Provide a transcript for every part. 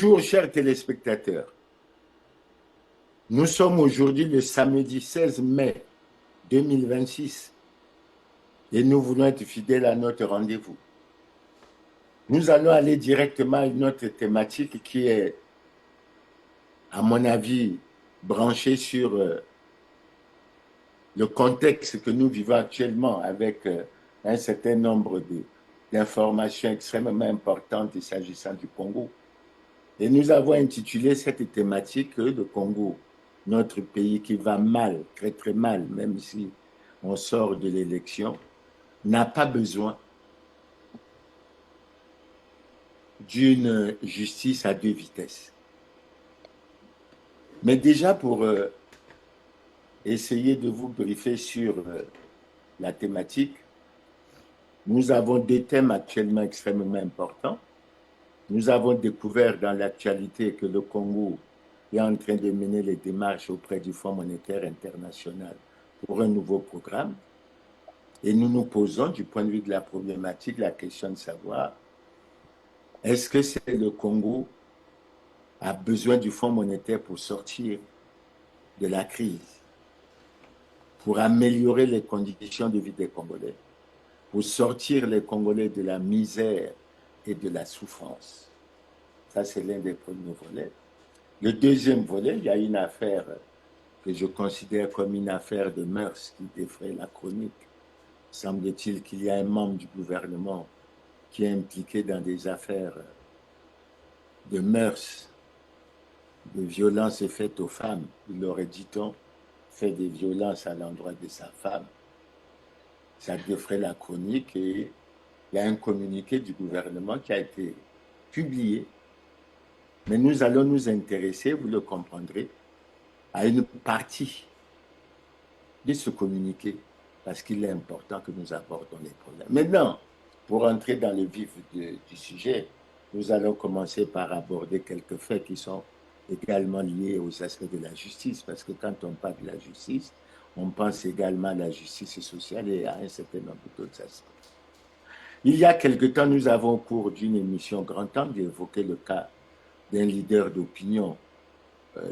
Bonjour, chers téléspectateurs. Nous sommes aujourd'hui le samedi 16 mai 2026 et nous voulons être fidèles à notre rendez-vous. Nous allons aller directement à une autre thématique qui est, à mon avis, branchée sur le contexte que nous vivons actuellement avec un certain nombre d'informations extrêmement importantes s'agissant du Congo. Et nous avons intitulé cette thématique le Congo, notre pays qui va mal, très très mal, même si on sort de l'élection, n'a pas besoin d'une justice à deux vitesses. Mais déjà pour essayer de vous briefer sur la thématique, nous avons deux thèmes actuellement extrêmement importants. Nous avons découvert dans l'actualité que le Congo est en train de mener les démarches auprès du Fonds monétaire international pour un nouveau programme. Et nous nous posons, du point de vue de la problématique, la question de savoir est-ce que c'est le Congo a besoin du Fonds monétaire pour sortir de la crise, pour améliorer les conditions de vie des Congolais, pour sortir les Congolais de la misère et de la souffrance. Ça, c'est l'un des premiers volets. Le deuxième volet, il y a une affaire que je considère comme une affaire de mœurs qui défraie la chronique. Semble-t-il qu'il y a un membre du gouvernement qui est impliqué dans des affaires de mœurs, de violences faites aux femmes. Il aurait, dit-on, fait des violences à l'endroit de sa femme. Ça défraie la chronique et il y a un communiqué du gouvernement qui a été publié. Mais nous allons nous intéresser, vous le comprendrez, à une partie de ce communiqué, parce qu'il est important que nous abordons les problèmes. Maintenant, pour entrer dans le vif du sujet, nous allons commencer par aborder quelques faits qui sont également liés aux aspects de la justice, parce que quand on parle de la justice, on pense également à la justice sociale et à un certain nombre d'autres aspects. Il y a quelque temps, nous avons au cours d'une émission Grand Angle évoqué le cas d'un leader d'opinion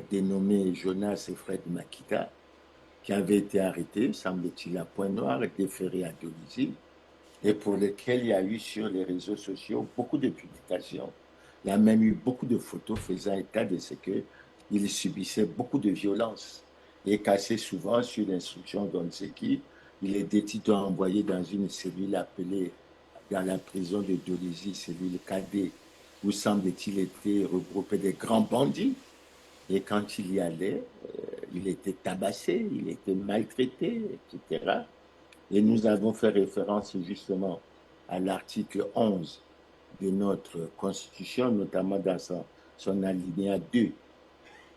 dénommé Jonas Fred Makita, qui avait été arrêté, semble-t-il, à Pointe-Noire et déféré à Dolisie, et pour lequel il y a eu sur les réseaux sociaux beaucoup de publications. Il y a même eu beaucoup de photos faisant état de ce qu'il subissait beaucoup de violences et qu'assez souvent, sur l'instruction d'on ne sait qui, il est détenu envoyé dans une cellule appelée, dans la prison de Dolisie, cellule KD, où semble-t-il était regroupé des grands bandits. Et quand il y allait, il était tabassé, il était maltraité, etc. Et nous avons fait référence justement à l'article 11 de notre Constitution, notamment dans son alinéa 2,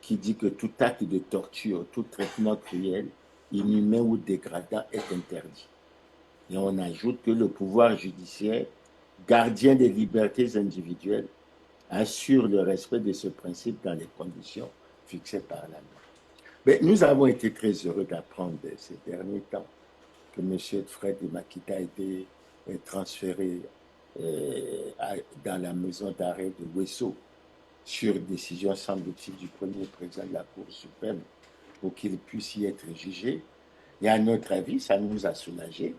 qui dit que tout acte de torture, tout traitement cruel, inhumain ou dégradant est interdit. Et on ajoute que le pouvoir judiciaire, gardien des libertés individuelles, assure le respect de ce principe dans les conditions fixées par la loi. Mais nous avons été très heureux d'apprendre ces derniers temps que M. Fred Makita a été transféré dans la maison d'arrêt de Wesso sur décision, semble-t-il, du premier président de la Cour suprême pour qu'il puisse y être jugé. Et à notre avis, ça nous a soulagés.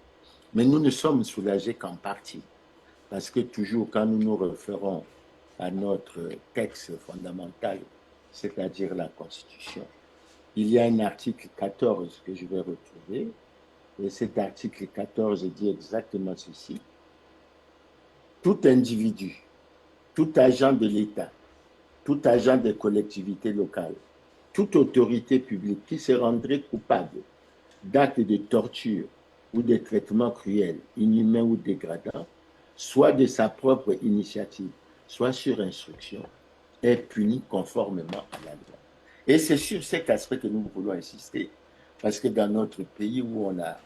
Mais nous ne sommes soulagés qu'en partie. Parce que toujours, quand nous nous référons à notre texte fondamental, c'est-à-dire la Constitution, il y a un article 14 que je vais retrouver, et cet article 14 dit exactement ceci. Tout individu, tout agent de l'État, tout agent des collectivités locales, toute autorité publique qui se rendrait coupable d'actes de torture ou de traitements cruels, inhumains ou dégradants, soit de sa propre initiative, soit sur instruction, est puni conformément à la loi. Et c'est sur cet aspect que nous voulons insister, parce que dans notre pays où on a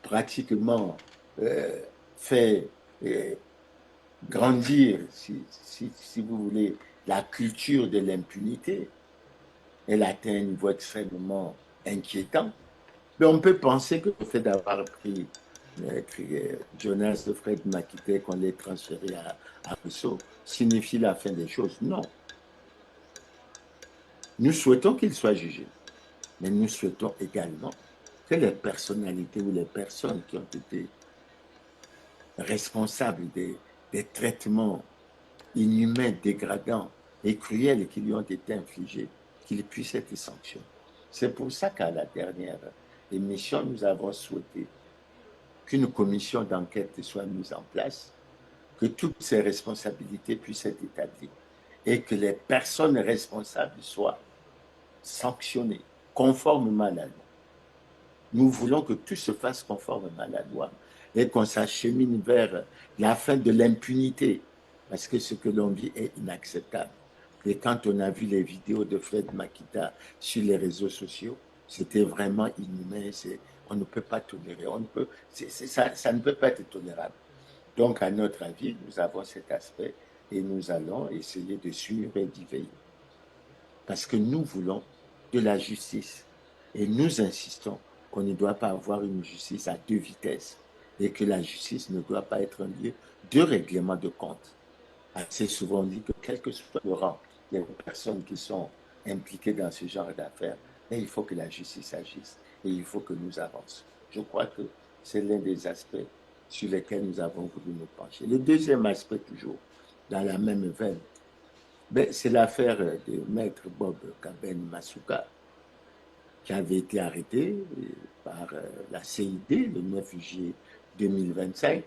pratiquement fait grandir, si vous voulez, la culture de l'impunité, elle atteint un niveau extrêmement inquiétant. Mais on peut penser que le fait d'avoir pris Jonas Fred Makita, qu'on l'ait transféré à Rousseau, signifie la fin des choses. Non. Nous souhaitons qu'il soit jugé, mais nous souhaitons également que les personnalités ou les personnes qui ont été responsables des traitements inhumains, dégradants et cruels qui lui ont été infligés, qu'ils puissent être sanctionnés. C'est pour ça qu'à la dernière émission, nous avons souhaité qu'une commission d'enquête soit mise en place, que toutes ces responsabilités puissent être établies et que les personnes responsables soient sanctionnées conformément à la loi. Nous voulons que tout se fasse conformément à la loi et qu'on s'achemine vers la fin de l'impunité, parce que ce que l'on vit est inacceptable. Et quand on a vu les vidéos de Fred Makita sur les réseaux sociaux, c'était vraiment inhumain. On ne peut pas tolérer. Ça ne peut pas être tolérable. Donc, à notre avis, nous avons cet aspect et nous allons essayer de suivre et d'y veiller. Parce que nous voulons de la justice et nous insistons qu'on ne doit pas avoir une justice à deux vitesses et que la justice ne doit pas être un lieu de règlement de compte. Assez souvent, on dit que quel que soit le rang, il y a des personnes qui sont impliquées dans ce genre d'affaires, mais il faut que la justice agisse et il faut que nous avancions. Je crois que c'est l'un des aspects sur lesquels nous avons voulu nous pencher. Le deuxième aspect, toujours dans la même veine, c'est l'affaire de Maître Bob Kaben Masuka, qui avait été arrêté par la CID le 9 juillet 2025.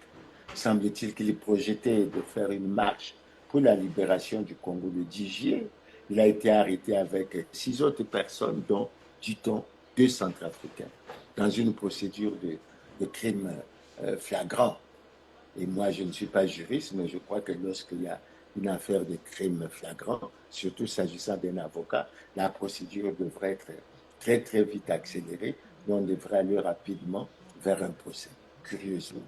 Semble-t-il qu'il projetait de faire une marche pour la libération du Congo le 10 juillet. Il a été arrêté avec 6 autres personnes, dont, dit-on, 2 Centrafricains, dans une procédure de crime flagrant. Et moi, je ne suis pas juriste, mais je crois que lorsqu'il y a une affaire de crime flagrant, surtout s'agissant d'un avocat, la procédure devrait être très, très vite accélérée, et on devrait aller rapidement vers un procès. Curieusement,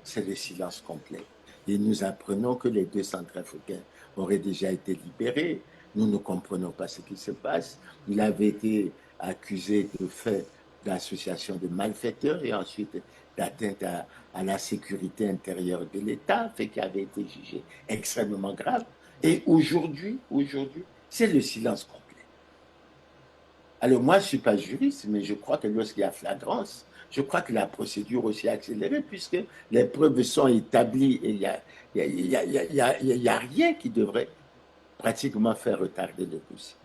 c'est le silence complet. Et nous apprenons que les 2 Centrafricains auraient déjà été libérés. Nous ne comprenons pas ce qui se passe. Il avait été accusé de faits d'association de malfaiteurs et ensuite d'atteinte à la sécurité intérieure de l'État, fait qui avait été jugé extrêmement grave. Et aujourd'hui, c'est le silence complet. Alors moi, je ne suis pas juriste, mais je crois que lorsqu'il y a flagrance, je crois que la procédure aussi est accélérée puisque les preuves sont établies et il y a rien qui devrait pratiquement faire retarder le dossier.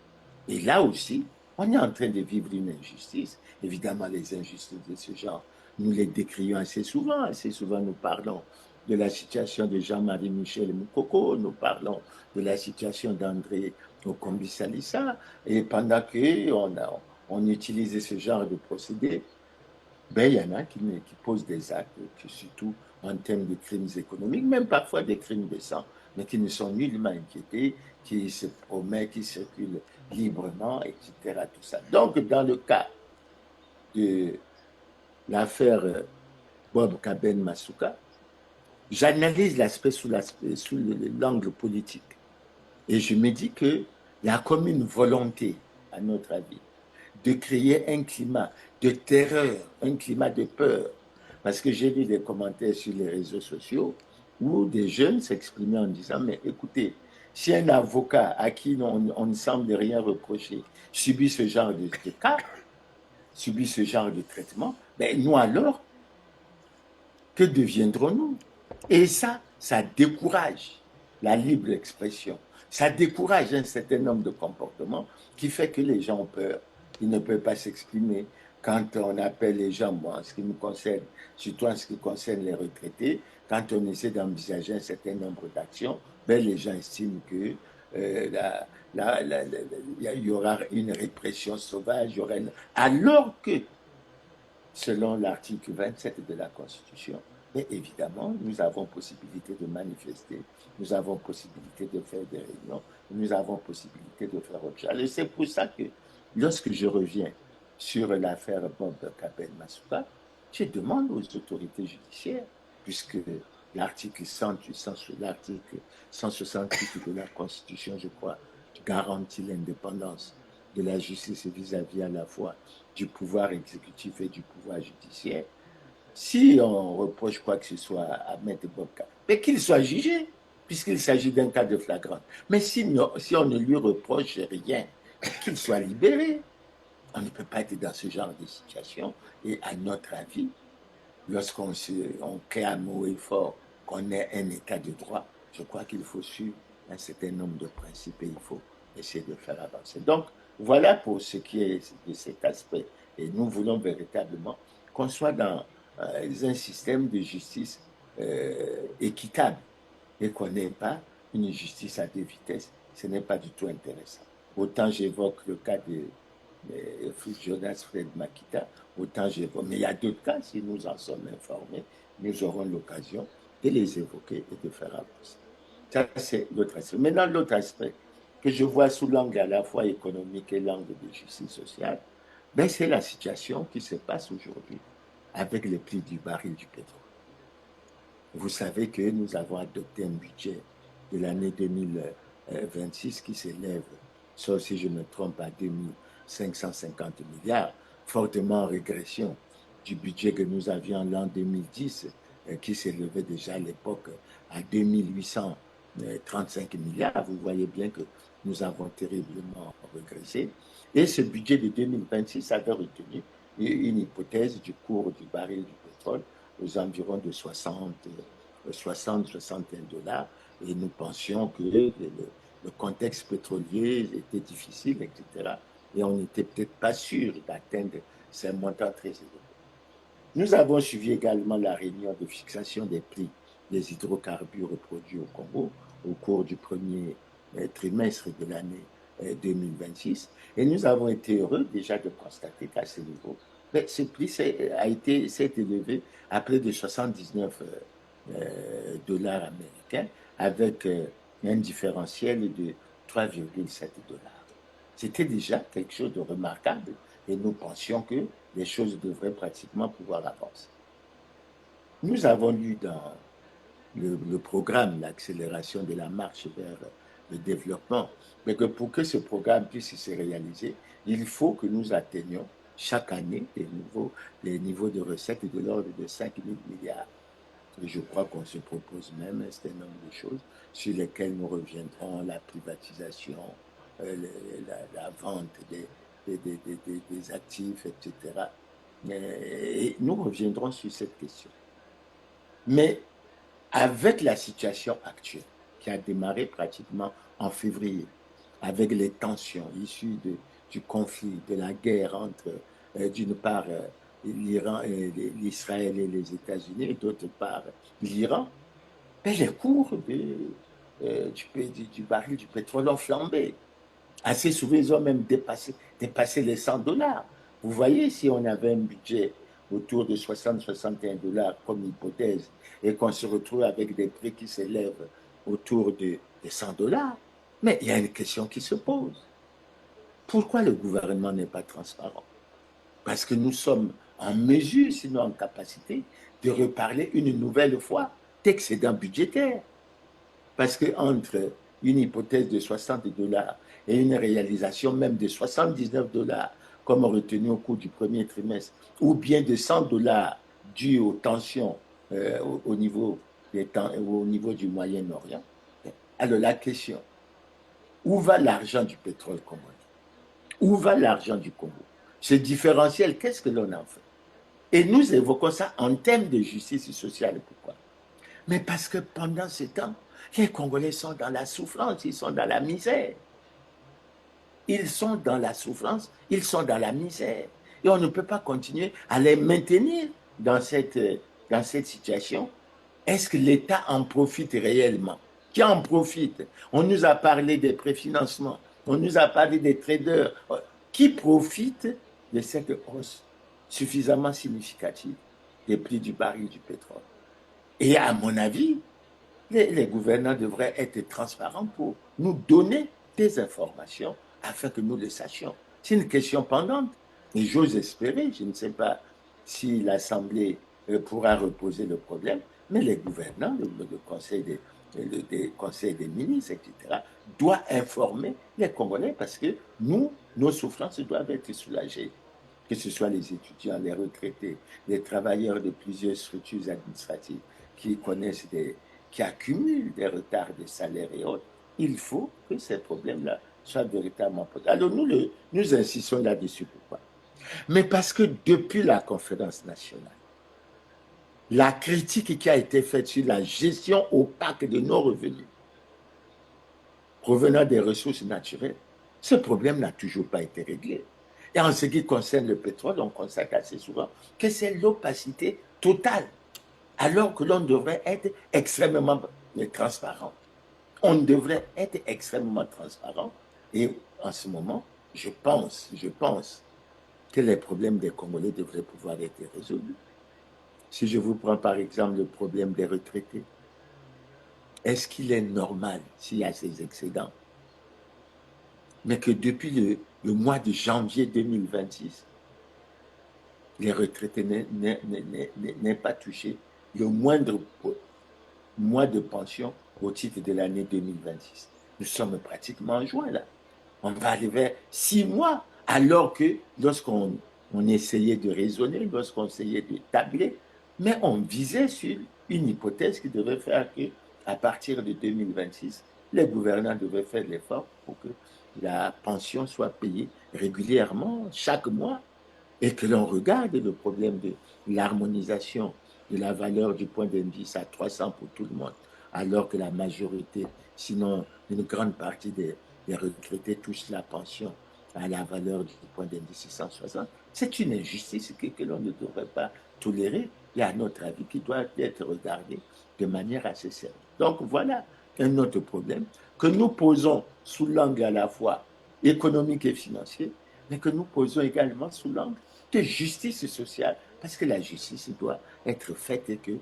Et là aussi, on est en train de vivre une injustice. Évidemment, les injustices de ce genre, nous les décrions assez souvent. Assez souvent, nous parlons de la situation de Jean-Marie Michel Moukoko, nous parlons de la situation d'André Okombi Salissa. Et pendant qu'on utilise ce genre de procédé, il y en a qui posent des actes, surtout en termes de crimes économiques, même parfois des crimes de sang, mais qui ne sont nullement inquiétés, qui se promettent, qui circulent librement, etc. Tout ça. Donc, dans le cas de l'affaire Bob Kaben Masuka, j'analyse l'aspect sous l'angle politique. Et je me dis qu'il y a comme une volonté, à notre avis, de créer un climat de terreur, un climat de peur. Parce que j'ai lu des commentaires sur les réseaux sociaux où des jeunes s'exprimaient en disant, mais écoutez, si un avocat à qui on ne semble rien reprocher subit ce genre de cas, subit ce genre de traitement, nous alors, que deviendrons-nous? Et ça décourage la libre expression. Ça décourage un certain nombre de comportements qui fait que les gens ont peur. Ils ne peuvent pas s'exprimer. Quand on appelle les gens, moi, en ce qui me concerne, surtout en ce qui concerne les retraités, quand on essaie d'envisager un certain nombre d'actions, les gens estiment que il y aura une répression sauvage, alors que, selon l'article 27 de la Constitution, mais évidemment, nous avons possibilité de manifester, nous avons possibilité de faire des réunions, nous avons possibilité de faire autre chose. Et c'est pour ça que, lorsque je reviens sur l'affaire Bob Kaben Masuka, je demande aux autorités judiciaires, puisque l'article 168 de la Constitution, je crois, garantit l'indépendance de la justice vis-à-vis à la fois du pouvoir exécutif et du pouvoir judiciaire. Si on reproche quoi que ce soit à Maître Bobka, mais qu'il soit jugé, puisqu'il s'agit d'un cas de flagrant. Mais si on ne lui reproche rien, qu'ils soient libérés. On ne peut pas être dans ce genre de situation. Et à notre avis, lorsqu'on clame haut et fort qu'on ait un état de droit, je crois qu'il faut suivre un certain nombre de principes et il faut essayer de faire avancer. Donc, voilà pour ce qui est de cet aspect. Et nous voulons véritablement qu'on soit dans un système de justice équitable et qu'on n'ait pas une justice à deux vitesses. Ce n'est pas du tout intéressant. Autant j'évoque le cas de Jonas Fred Makita, autant j'évoque. Mais il y a d'autres cas, si nous en sommes informés, nous aurons l'occasion de les évoquer et de faire avancer. Ça, c'est l'autre aspect. Maintenant, l'autre aspect que je vois sous l'angle à la fois économique et l'angle de justice sociale, ben, c'est la situation qui se passe aujourd'hui avec le prix du baril du pétrole. Vous savez que nous avons adopté un budget de l'année 2026 qui s'élève, sauf si je me trompe, à 2550 milliards, fortement en régression du budget que nous avions l'an 2010, qui s'élevait déjà à l'époque à 2835 milliards. Vous voyez bien que nous avons terriblement régressé. Et ce budget de 2026 avait retenu une hypothèse du cours du baril du pétrole aux environs de 60-61 dollars. Et nous pensions que le contexte pétrolier était difficile, etc. Et on n'était peut-être pas sûr d'atteindre ces montants très élevés. Nous avons suivi également la réunion de fixation des prix des hydrocarbures produits au Congo au cours du premier trimestre de l'année 2026. Et nous avons été heureux déjà de constater qu'à ce niveau, ce prix s'est élevé à près de 79 dollars américains avec un différentiel de 3,7 dollars. C'était déjà quelque chose de remarquable et nous pensions que les choses devraient pratiquement pouvoir avancer. Nous avons lu dans le programme, l'accélération de la marche vers le développement, mais que pour que ce programme puisse se réaliser, il faut que nous atteignions chaque année les niveaux de recettes de l'ordre de 5 000 milliards. Et je crois qu'on se propose même un certain nombre de choses sur lesquelles nous reviendrons, la privatisation, la vente des actifs, etc. Et nous reviendrons sur cette question. Mais avec la situation actuelle, qui a démarré pratiquement en février, avec les tensions issues du conflit, de la guerre entre, d'une part, l'Iran, l'Israël et les États-Unis, et d'autre part, l'Iran, les cours du baril du pétrole ont flambé. Assez souvent, ils ont même dépassé les 100 dollars. Vous voyez, si on avait un budget autour de 60-61 dollars comme hypothèse et qu'on se retrouve avec des prix qui s'élèvent autour de 100 dollars, mais il y a une question qui se pose. Pourquoi le gouvernement n'est pas transparent? Parce que nous sommes en mesure, sinon en capacité, de reparler une nouvelle fois d'excédent budgétaire. Parce qu'entre une hypothèse de 60 dollars et une réalisation même de 79 dollars, comme retenu au cours du premier trimestre, ou bien de 100 dollars dus aux tensions au niveau du Moyen-Orient, alors la question, où va l'argent du pétrole congolais? Où va l'argent du Congo? Ce différentiel, qu'est-ce que l'on en fait? Et nous évoquons ça en termes de justice sociale. Pourquoi? Mais parce que pendant ce temps, les Congolais sont dans la souffrance, ils sont dans la misère. Ils sont dans la souffrance, ils sont dans la misère. Et on ne peut pas continuer à les maintenir dans cette situation. Est-ce que l'État en profite réellement? Qui en profite? On nous a parlé des préfinancements, on nous a parlé des traders. Qui profite de cette hausse suffisamment significative des prix du baril du pétrole? Et à mon avis, les gouvernants devraient être transparents pour nous donner des informations afin que nous le sachions. C'est une question pendante. Et j'ose espérer, je ne sais pas si l'Assemblée pourra reposer le problème, mais les gouvernants, le conseil des ministres, etc., doit informer les Congolais parce que nous, nos souffrances doivent être soulagées. Que ce soit les étudiants, les retraités, les travailleurs de plusieurs structures administratives qui qui accumulent des retards de salaire et autres, il faut que ces problèmes-là soit véritablement possible. Alors nous insistons là-dessus. Pourquoi? Mais parce que depuis la conférence nationale, la critique qui a été faite sur la gestion opaque de nos revenus provenant des ressources naturelles, ce problème n'a toujours pas été réglé. Et en ce qui concerne le pétrole, on constate assez souvent que c'est l'opacité totale, alors que l'on devrait être extrêmement transparent. On devrait être extrêmement transparent. Et en ce moment, je pense que les problèmes des Congolais devraient pouvoir être résolus. Si je vous prends par exemple le problème des retraités, est-ce qu'il est normal, s'il y a ces excédents, mais que depuis le mois de janvier 2026, les retraités n'aient pas touché le moindre mois de pension au titre de l'année 2026? Nous sommes pratiquement en juin là. On va arriver vers 6 mois, alors que lorsqu'on essayait de raisonner, lorsqu'on essayait de tabler, mais on visait sur une hypothèse qui devait faire que, à partir de 2026, les gouvernants devaient faire l'effort pour que la pension soit payée régulièrement, chaque mois, et que l'on regarde le problème de l'harmonisation de la valeur du point d'indice à 300 pour tout le monde, alors que la majorité, sinon une grande partie des retraités touchent la pension à la valeur du point d'indice 660. C'est une injustice que l'on ne devrait pas tolérer et à notre avis qui doit être regardée de manière assez sérieuse. Donc voilà un autre problème que nous posons sous l'angle à la fois économique et financier, mais que nous posons également sous l'angle de justice sociale, parce que la justice doit être faite et que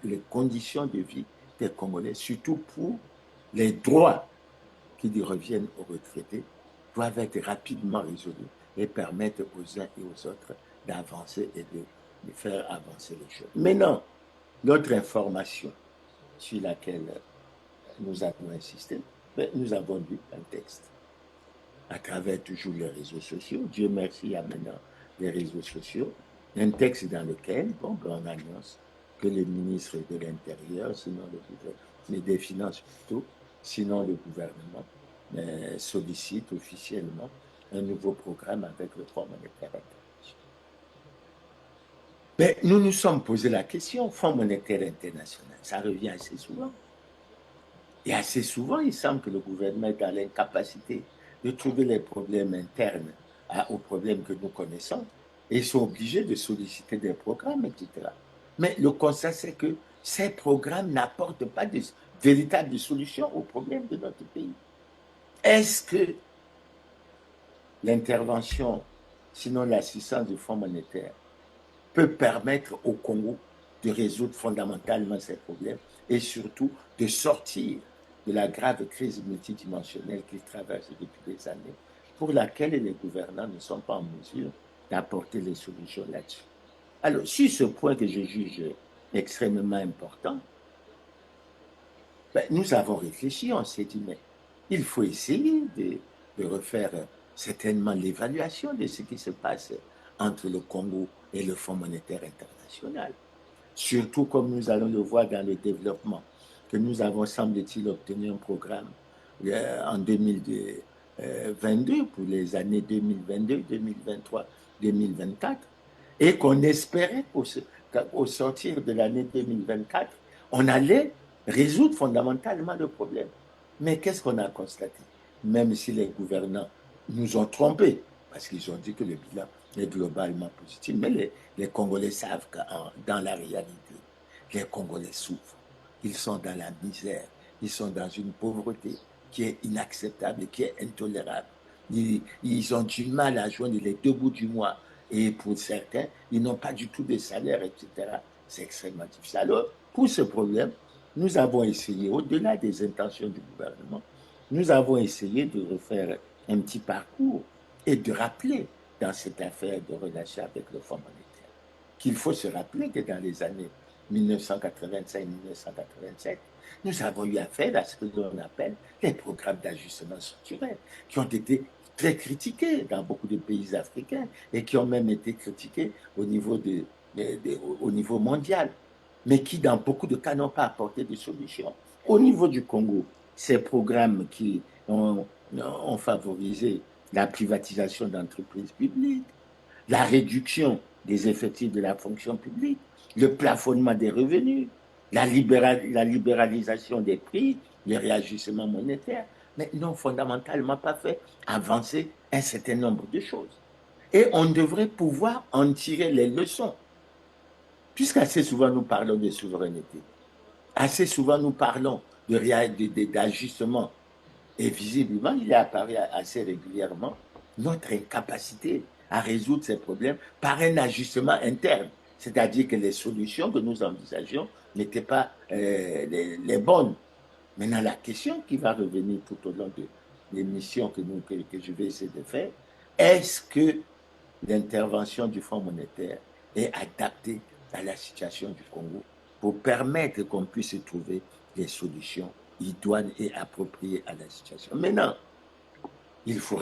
les conditions de vie des Congolais, surtout pour les droits qui reviennent aux retraités, doivent être rapidement résolus et permettre aux uns et aux autres d'avancer et de faire avancer les choses. Maintenant, l'autre information sur laquelle nous avons insisté, nous avons lu un texte à travers toujours les réseaux sociaux. Dieu merci, il y a maintenant les réseaux sociaux. Un texte dans lequel on annonce que le ministre de l'Intérieur, sinon le gouvernement, mais des Finances plutôt, sinon le gouvernement, sollicite officiellement un nouveau programme avec le Fonds monétaire international. Mais nous nous sommes posé la question, Fonds monétaire international, ça revient assez souvent. Et assez souvent, il semble que le gouvernement est dans l'incapacité de trouver les problèmes internes aux problèmes que nous connaissons et ils sont obligés de solliciter des programmes, etc. Mais le constat, c'est que ces programmes n'apportent pas de véritables solutions aux problèmes de notre pays. Est-ce que l'intervention, sinon l'assistance du Fonds monétaire, peut permettre au Congo de résoudre fondamentalement ces problèmes et surtout de sortir de la grave crise multidimensionnelle qu'il traverse depuis des années, pour laquelle les gouvernants ne sont pas en mesure d'apporter les solutions là-dessus. Alors, sur ce point que je juge extrêmement important, nous avons réfléchi, on s'est dit, mais il faut essayer de refaire certainement l'évaluation de ce qui se passe entre le Congo et le Fonds monétaire international. Surtout comme nous allons le voir dans le développement, que nous avons, semble-t-il, obtenu un programme en 2022 pour les années 2022, 2023, 2024, et qu'on espérait qu'au sortir de l'année 2024, on allait résoudre fondamentalement le problème. Mais qu'est-ce qu'on a constaté? Même si les gouvernants nous ont trompés, parce qu'ils ont dit que le bilan est globalement positif, mais les Congolais savent que dans la réalité, les Congolais souffrent. Ils sont dans la misère, ils sont dans une pauvreté qui est inacceptable et qui est intolérable. Ils ont du mal à joindre les deux bouts du mois. Et pour certains, ils n'ont pas du tout de salaire, etc. C'est extrêmement difficile. Alors, pour ce problème, nous avons essayé, au-delà des intentions du gouvernement, nous avons essayé de refaire un petit parcours et de rappeler dans cette affaire de relation avec le Fonds monétaire qu'il faut se rappeler que dans les années 1985-1987, nous avons eu affaire à ce que l'on appelle les programmes d'ajustement structurel, qui ont été très critiqués dans beaucoup de pays africains et qui ont même été critiqués au niveau, au niveau mondial, mais qui, dans beaucoup de cas, n'ont pas apporté de solutions. Au niveau du Congo, ces programmes qui ont favorisé la privatisation d'entreprises publiques, la réduction des effectifs de la fonction publique, le plafonnement des revenus, la libéralisation des prix, le réajustement monétaire, mais n'ont fondamentalement pas fait avancer un certain nombre de choses. Et on devrait pouvoir en tirer les leçons, puisqu'assez souvent nous parlons de souveraineté, assez souvent nous parlons d'ajustement, et visiblement il est apparu assez régulièrement notre incapacité à résoudre ces problèmes par un ajustement interne. C'est-à-dire que les solutions que nous envisagions n'étaient pas les bonnes. Maintenant, la question qui va revenir tout au long de l'émission que je vais essayer de faire, est-ce que l'intervention du Fonds monétaire est adaptée à la situation du Congo pour permettre qu'on puisse trouver des solutions idoines et appropriées à la situation? Maintenant, il faut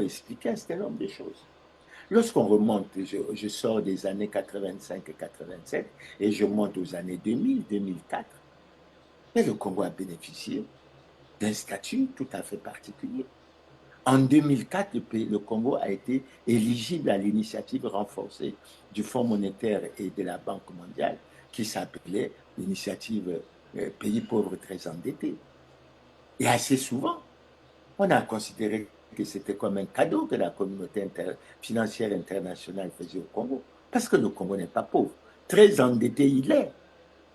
expliquer un certain nombre de choses. Lorsqu'on remonte, je sors des années 85 et 87 et je monte aux années 2000, 2004, et le Congo a bénéficié d'un statut tout à fait particulier. En 2004, le Congo a été éligible à l'initiative renforcée du Fonds monétaire et de la Banque mondiale qui s'appelait l'initiative Pays pauvres très endettés. Et assez souvent, on a considéré que c'était comme un cadeau que la communauté financière internationale faisait au Congo. Parce que le Congo n'est pas pauvre. Très endetté il est,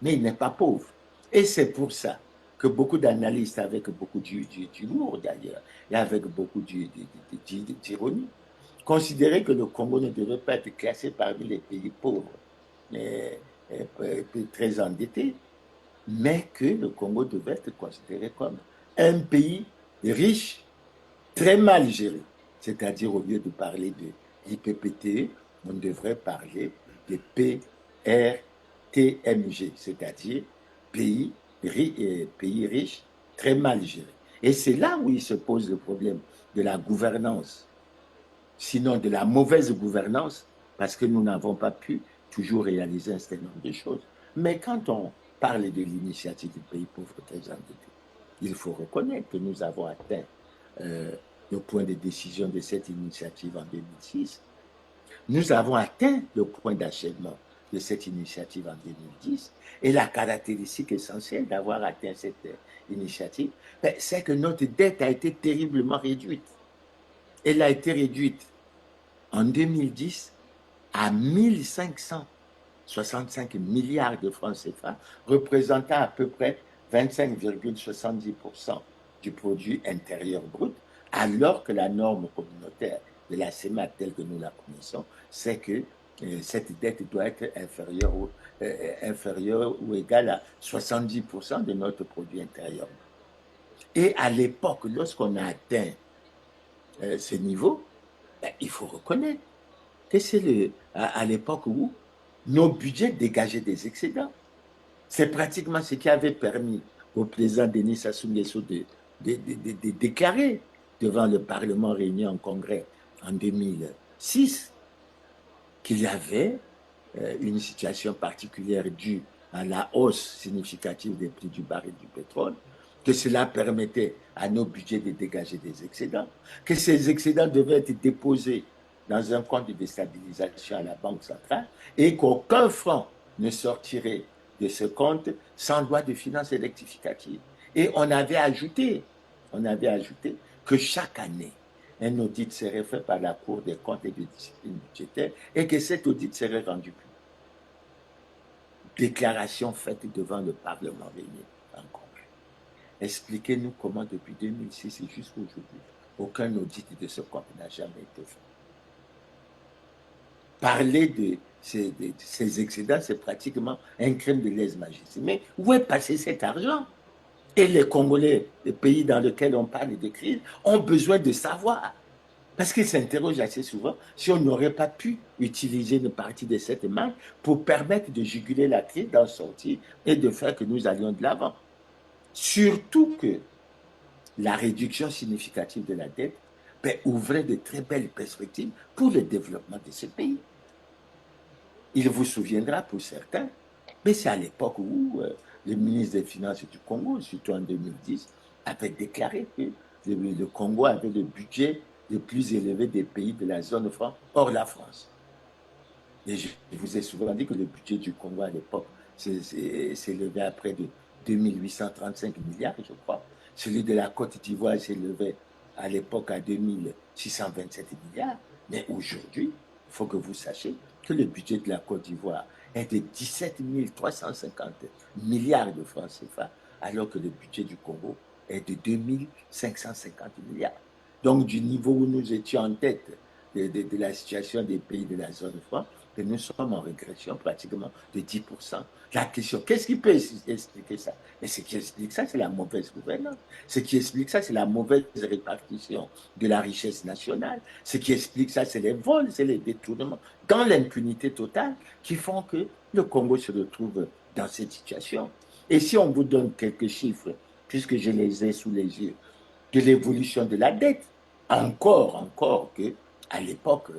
mais il n'est pas pauvre. Et c'est pour ça que beaucoup d'analystes, avec beaucoup d'humour d'ailleurs, et avec beaucoup d'ironie, considéraient que le Congo ne devait pas être classé parmi les pays pauvres, mais, très endettés, mais que le Congo devait être considéré comme un pays riche, très mal géré. C'est-à-dire, au lieu de parler de l'IPPT, on devrait parler de PRTMG, c'est-à-dire pays, pays riche, très mal géré. Et c'est là où il se pose le problème de la gouvernance, sinon de la mauvaise gouvernance, parce que nous n'avons pas pu toujours réaliser un certain nombre de choses. Mais quand on parle de l'initiative du pays pauvre très endetté, il faut reconnaître que nous avons atteint euh, le point de décision de cette initiative en 2006. Nous avons atteint le point d'achèvement de cette initiative en 2010. Et la caractéristique essentielle d'avoir atteint cette initiative, c'est que notre dette a été terriblement réduite. Elle a été réduite en 2010 à 1565 milliards de francs CFA, représentant à peu près 25,70% du produit intérieur brut, alors que la norme communautaire de la CEMAC telle que nous la connaissons, c'est que cette dette doit être inférieure ou égale à 70% de notre produit intérieur brut. Et à l'époque, lorsqu'on a atteint ce niveau, il faut reconnaître que c'est à l'époque où nos budgets dégageaient des excédents. C'est pratiquement ce qui avait permis au président Denis Sassou Nguesso de déclarer devant le Parlement réuni en congrès en 2006 qu'il y avait une situation particulière due à la hausse significative des prix du baril du pétrole, que cela permettait à nos budgets de dégager des excédents, que ces excédents devaient être déposés dans un compte de stabilisation à la Banque centrale et qu'aucun franc ne sortirait de ce compte sans loi de finances rectificative. Et on avait ajouté que chaque année, un audit serait fait par la Cour des comptes et de discipline budgétaire et que cet audit serait rendu public. Déclaration faite devant le Parlement réuni en congrès. Expliquez-nous comment depuis 2006 et jusqu'à aujourd'hui, aucun audit de ce compte n'a jamais été fait. Parler de ces excédents, c'est pratiquement un crime de lèse-majesté. Mais où est passé cet argent? Et les Congolais, les pays dans lesquels on parle de crise, ont besoin de savoir. Parce qu'ils s'interrogent assez souvent si on n'aurait pas pu utiliser une partie de cette manne pour permettre de juguler la crise, d'en sortir et de faire que nous allions de l'avant. Surtout que la réduction significative de la dette ouvrait de très belles perspectives pour le développement de ce pays. Il vous souviendra pour certains, mais c'est à l'époque où le ministre des Finances du Congo, surtout en 2010, avait déclaré que le Congo avait le budget le plus élevé des pays de la zone franc, hors la France. Et je vous ai souvent dit que le budget du Congo à l'époque s'élevait à près de 2835 milliards, je crois. Celui de la Côte d'Ivoire s'élevait à l'époque à 2627 milliards. Mais aujourd'hui, il faut que vous sachiez que le budget de la Côte d'Ivoire est de 17 350 milliards de francs CFA, alors que le budget du Congo est de 2550 milliards. Donc, du niveau où nous étions en tête de la situation des pays de la zone franc, que nous sommes en régression pratiquement de 10%. La question, qu'est-ce qui peut expliquer ça? Et ce qui explique ça, c'est la mauvaise gouvernance. Ce qui explique ça, c'est la mauvaise répartition de la richesse nationale. Ce qui explique ça, c'est les vols, c'est les détournements, dans l'impunité totale, qui font que le Congo se retrouve dans cette situation. Et si on vous donne quelques chiffres, puisque je les ai sous les yeux, de l'évolution de la dette, encore que à l'époque,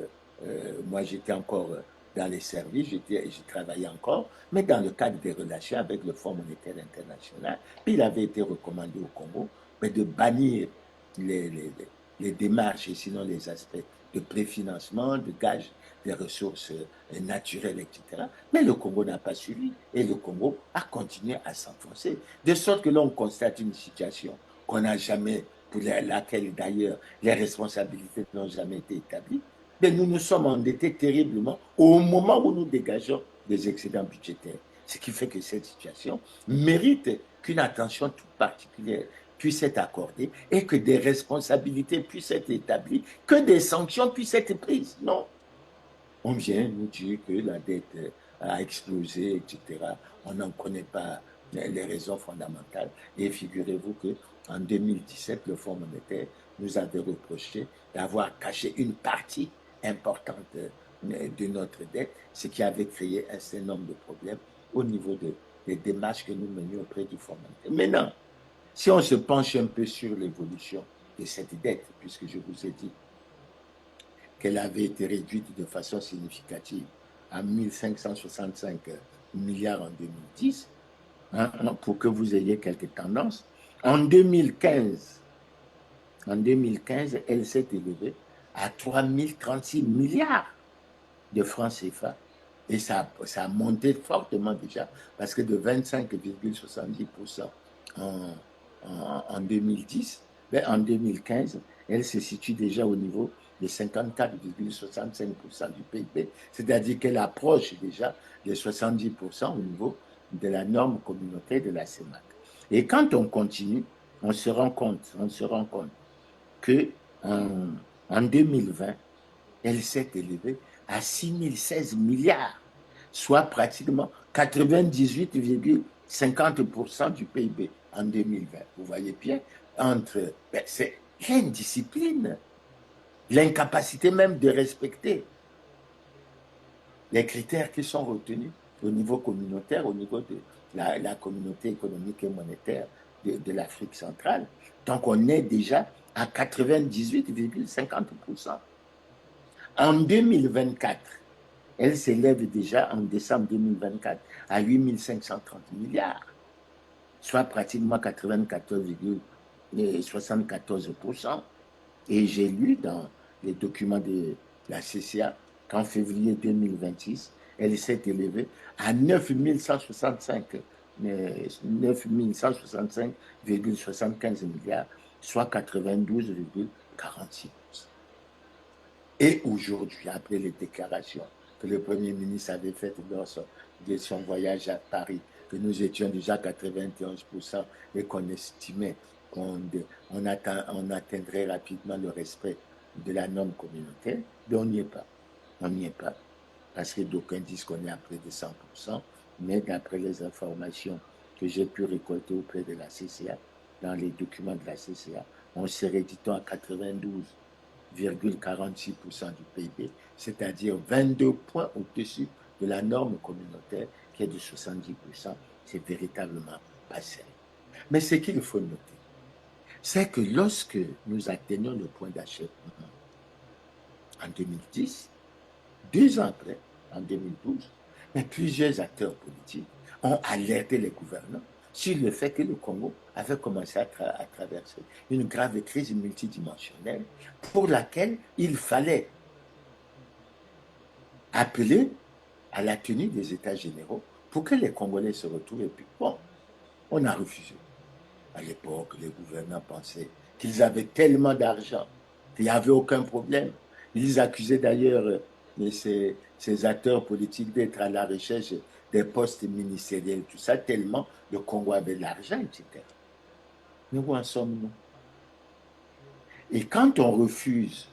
moi j'étais encore dans les services, j'y travaillais encore, mais dans le cadre des relations avec le Fonds monétaire international, puis il avait été recommandé au Congo mais de bannir les, les, les démarches et sinon les aspects de préfinancement, de gage des ressources naturelles, etc. Mais le Congo n'a pas suivi et le Congo a continué à s'enfoncer. De sorte que l'on constate une situation qu'on n'a jamais, pour laquelle d'ailleurs les responsabilités n'ont jamais été établies, mais nous nous sommes endettés terriblement au moment où nous dégageons des excédents budgétaires. Ce qui fait que cette situation mérite qu'une attention toute particulière puisse être accordée et que des responsabilités puissent être établies, que des sanctions puissent être prises. Non. On vient nous dire que la dette a explosé, etc. On n'en connaît pas les raisons fondamentales. Et figurez-vous que en 2017, le Fonds monétaire nous avait reproché d'avoir caché une partie importante de notre dette, ce qui avait créé un certain nombre de problèmes au niveau des démarches que nous menions auprès du Fonds monétaire. Maintenant, si on se penche un peu sur l'évolution de cette dette, puisque je vous ai dit qu'elle avait été réduite de façon significative à 1565 milliards en 2010, hein, pour que vous ayez quelques tendances. En 2015, elle s'est élevée à 3036 milliards de francs CFA. Et ça a monté fortement déjà, parce que de 25,70% en 2010, ben en 2015, elle se situe déjà au niveau de 54,65% du PIB, c'est-à-dire qu'elle approche déjà de 70% au niveau de la norme communautaire de la CEMAC. Et quand on continue, on se rend compte que en 2020, elle s'est élevée à 6016 milliards, soit pratiquement 98,50% du PIB en 2020. Vous voyez bien, c'est l'indiscipline, l'incapacité même de respecter les critères qui sont retenus au niveau communautaire, au niveau de la communauté économique et monétaire de l'Afrique centrale. Donc, on est déjà à 98,50%. En 2024, elle s'élève déjà en décembre 2024 à 8 530 milliards, soit pratiquement 94,74%. Et j'ai lu dans les documents de la CCA qu'en février 2026, elle s'est élevée à 9 165,75 milliards, soit 92,46%. Et aujourd'hui, après les déclarations que le Premier ministre avait faites lors de son voyage à Paris, que nous étions déjà à 91% et qu'on estimait qu'on atteindrait rapidement le respect de la norme communautaire, mais on n'y est pas. On n'y est pas. Parce que d'aucuns disent qu'on est à près de 100%, mais d'après les informations que j'ai pu récolter auprès de la CCA, dans les documents de la CCA, on serait, dit-on, à 92,46% du PIB, c'est-à-dire 22 points au-dessus de la norme communautaire qui est de 70%. C'est véritablement pas sérieux. Mais ce qu'il faut noter, c'est que lorsque nous atteignons le point d'achèvement en 2010, 2 ans après, en 2012, mais plusieurs acteurs politiques ont alerté les gouvernants sur le fait que le Congo avait commencé à traverser une grave crise multidimensionnelle pour laquelle il fallait appeler à la tenue des États généraux pour que les Congolais se retrouvent. Et puis, bon, on a refusé. À l'époque, les gouvernants pensaient qu'ils avaient tellement d'argent qu'il n'y avait aucun problème. Ils accusaient d'ailleurs ces acteurs politiques d'être à la recherche des postes ministériels, tout ça, tellement le Congo avait de l'argent, etc. Mais où en sommes-nous? Et quand on refuse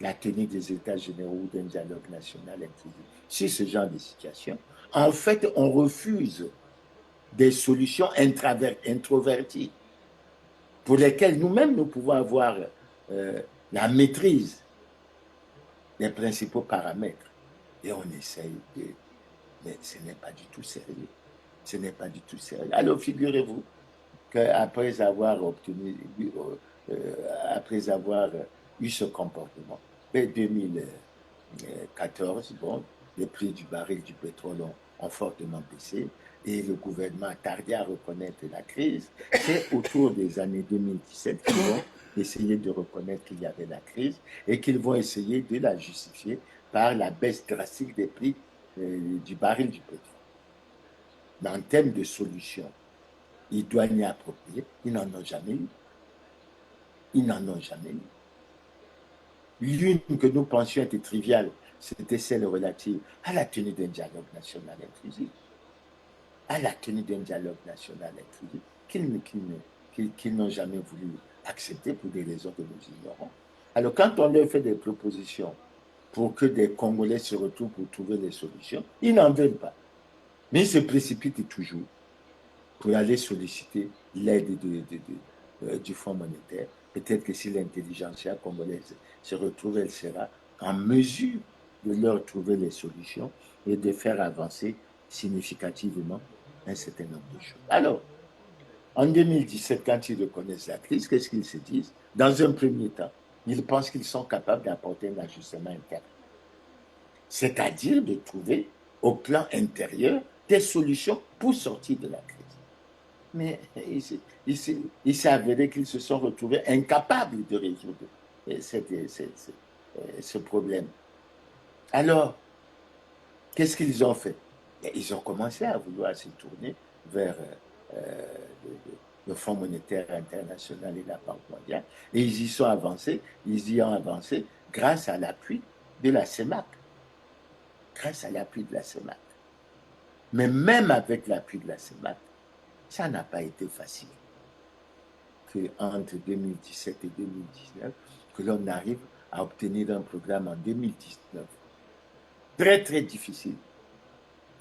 la tenue des États généraux d'un dialogue national inclusif sur ce genre de situation, en fait, on refuse des solutions introverties pour lesquelles nous-mêmes, nous pouvons avoir la maîtrise des principaux paramètres. Et on essaye de... Mais ce n'est pas du tout sérieux. Ce n'est pas du tout sérieux. Alors, figurez-vous qu'après avoir obtenu, après avoir eu ce comportement, en 2014, bon, les prix du baril du pétrole ont fortement baissé et le gouvernement a tardé à reconnaître la crise. C'est autour des années 2017 qu'ils vont essayer de reconnaître qu'il y avait la crise et qu'ils vont essayer de la justifier par la baisse drastique des prix du baril du pétrole. Mais en termes de solutions idoines appropriées, ils n'en ont jamais eu. Ils n'en ont jamais eu. L'une que nous pensions être triviale, c'était celle relative à la tenue d'un dialogue national inclusif. À la tenue d'un dialogue national inclusif qu'ils n'ont jamais voulu accepter pour des raisons que nous ignorons. Alors, quand on leur fait des propositions pour que des Congolais se retrouvent pour trouver des solutions, ils n'en veulent pas. Mais ils se précipitent toujours pour aller solliciter l'aide du Fonds monétaire. Peut-être que si l'intelligentsia congolaise se retrouve, elle sera en mesure de leur trouver les solutions et de faire avancer significativement un certain nombre de choses. Alors, en 2017, quand ils reconnaissent la crise, qu'est-ce qu'ils se disent? Dans un premier temps, ils pensent qu'ils sont capables d'apporter un ajustement interne. C'est-à-dire de trouver au plan intérieur des solutions pour sortir de la crise. Mais il s'est avéré qu'ils se sont retrouvés incapables de résoudre ce problème. Alors, qu'est-ce qu'ils ont fait? Ils ont commencé à vouloir se tourner vers le Fonds monétaire international et la Banque mondiale, et ils y sont avancés, ils y ont avancé grâce à l'appui de la CEMAC. Grâce à l'appui de la CEMAC. Mais même avec l'appui de la CEMAC, ça n'a pas été facile. Entre 2017 et 2019, que l'on arrive à obtenir un programme en 2019. Très, très difficile.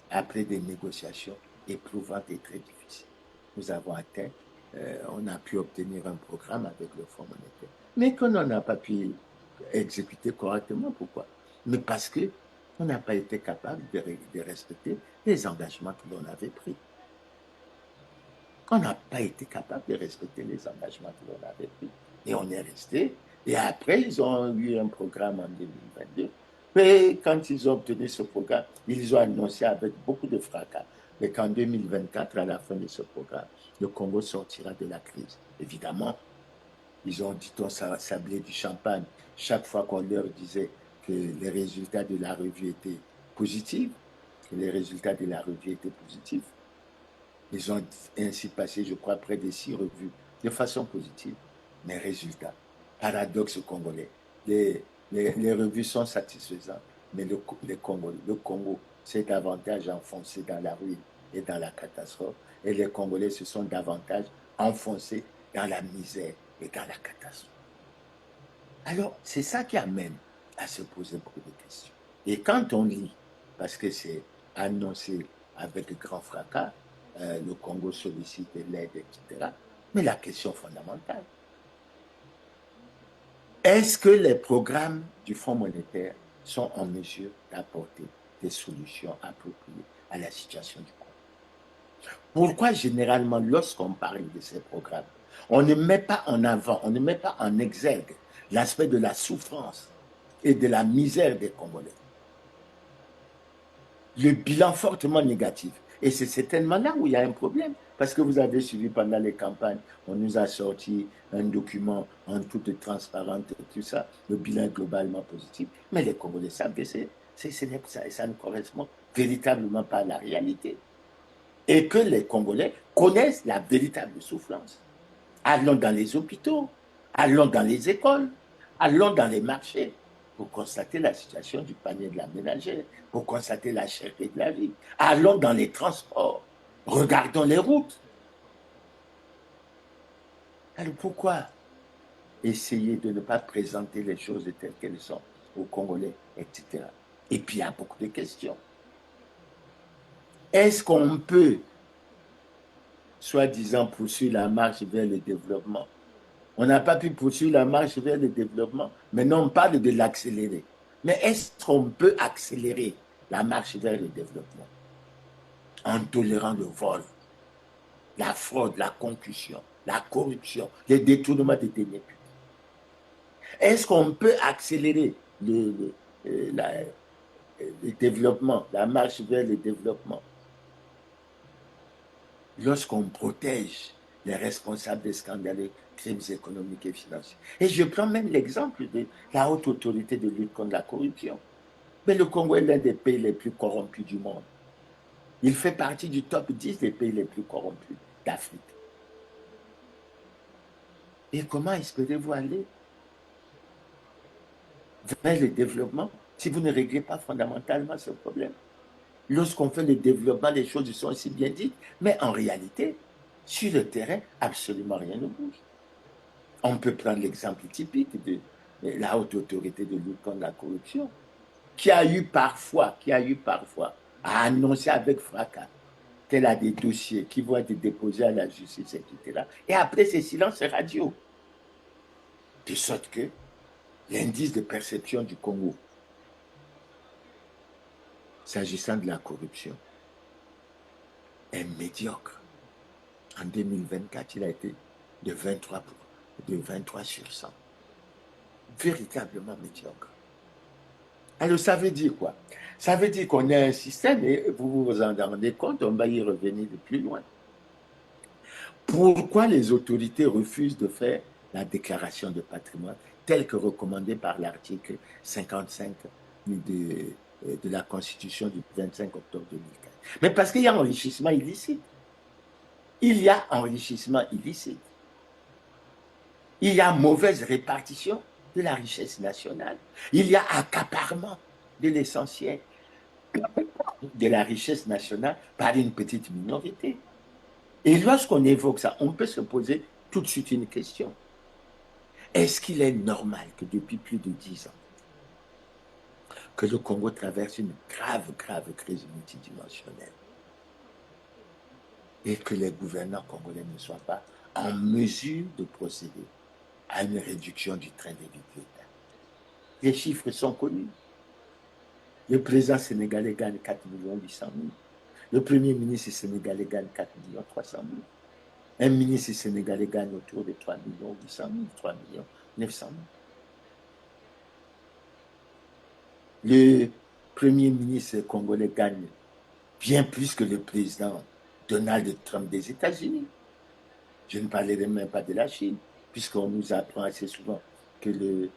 Après des négociations éprouvantes et très difficiles. Nous avons atteint, on a pu obtenir un programme avec le Fonds monétaire. Mais qu'on n'a pas pu exécuter correctement. Pourquoi? Mais parce qu'on n'a pas été capable de respecter les engagements que l'on avait pris. On n'a pas été capable de respecter les engagements que l'on avait pris. Et on est resté. Et après, ils ont eu un programme en 2022. Mais quand ils ont obtenu ce programme, ils ont annoncé avec beaucoup de fracas qu'en 2024, à la fin de ce programme, le Congo sortira de la crise. Évidemment, ils ont dit on sablé du champagne chaque fois qu'on leur disait que les résultats de la revue étaient positifs, que les résultats de la revue étaient positifs. Ils ont ainsi passé, je crois, près de 6 revues de façon positive. Mais résultat, paradoxe congolais, les revues sont satisfaisantes, mais le Congo s'est davantage enfoncé dans la ruine et dans la catastrophe, et les Congolais se sont davantage enfoncés dans la misère et dans la catastrophe. Alors, c'est ça qui amène à se poser beaucoup de questions. Et quand on lit, parce que c'est annoncé avec grand fracas, le Congo sollicite l'aide, etc. Mais la question fondamentale, est-ce que les programmes du Fonds monétaire sont en mesure d'apporter des solutions appropriées à la situation du Congo? Pourquoi généralement, lorsqu'on parle de ces programmes, on ne met pas en avant, on ne met pas en exergue l'aspect de la souffrance et de la misère des Congolais? Le bilan fortement négatif. Et c'est certainement là où il y a un problème. Parce que vous avez suivi pendant les campagnes, on nous a sorti un document en toute transparence et tout ça, le bilan est globalement positif. Mais les Congolais savent que ça ne correspond véritablement pas à la réalité. Et que les Congolais connaissent la véritable souffrance. Allons dans les hôpitaux, allons dans les écoles, allons dans les marchés pour constater la situation du panier de la ménagère, pour constater la cherté de la vie. Allons dans les transports, regardons les routes. Alors pourquoi essayer de ne pas présenter les choses telles qu'elles sont aux Congolais, etc. Et puis il y a beaucoup de questions. Est-ce qu'on peut, soi-disant, poursuivre la marche vers le développement? On n'a pas pu poursuivre la marche vers le développement. Maintenant, on parle de l'accélérer. Mais est-ce qu'on peut accélérer la marche vers le développement en tolérant le vol, la fraude, la concussion, la corruption, les détournements des deniers publics? Est-ce qu'on peut accélérer le développement, la marche vers le développement lorsqu'on protège les responsables des scandales, crimes économiques et financiers? Et je prends même l'exemple de la haute autorité de lutte contre la corruption. Mais le Congo est l'un des pays les plus corrompus du monde. Il fait partie du top 10 des pays les plus corrompus d'Afrique. Et comment espérez-vous aller vers le développement si vous ne réglez pas fondamentalement ce problème? Lorsqu'on fait le développement, les choses sont aussi bien dites, mais en réalité, sur le terrain, absolument rien ne bouge. On peut prendre l'exemple typique de la haute autorité de lutte contre la corruption, qui a eu parfois à annoncer avec fracas qu'elle a des dossiers qui vont être déposés à la justice, etc. Et après, c'est silence radio. De sorte que l'indice de perception du Congo, s'agissant de la corruption, est médiocre. En 2024, il a été de 23 sur 100. Véritablement médiocre. Alors, ça veut dire quoi? Ça veut dire qu'on a un système, et vous vous en rendez compte, on va y revenir de plus loin. Pourquoi les autorités refusent de faire la déclaration de patrimoine telle que recommandée par l'article 55 de la Constitution du 25 octobre 2015? Mais parce qu'il y a enrichissement illicite. Il y a enrichissement illicite. Il y a mauvaise répartition de la richesse nationale. Il y a accaparement de l'essentiel de la richesse nationale par une petite minorité. Et lorsqu'on évoque ça, on peut se poser tout de suite une question. Est-ce qu'il est normal que depuis plus de 10 ans, que le Congo traverse une grave crise multidimensionnelle et que les gouvernants congolais ne soient pas en mesure de procéder à une réduction du train de vie de l'État? Les chiffres sont connus. Le président sénégalais gagne 4 800 000. Le premier ministre sénégalais gagne 4 300 000. Un ministre sénégalais gagne autour de 3 800 000, 3 900 000. Le premier ministre congolais gagne bien plus que le président Donald Trump des États-Unis. Je ne parlerai même pas de la Chine, puisqu'on nous apprend assez souvent que le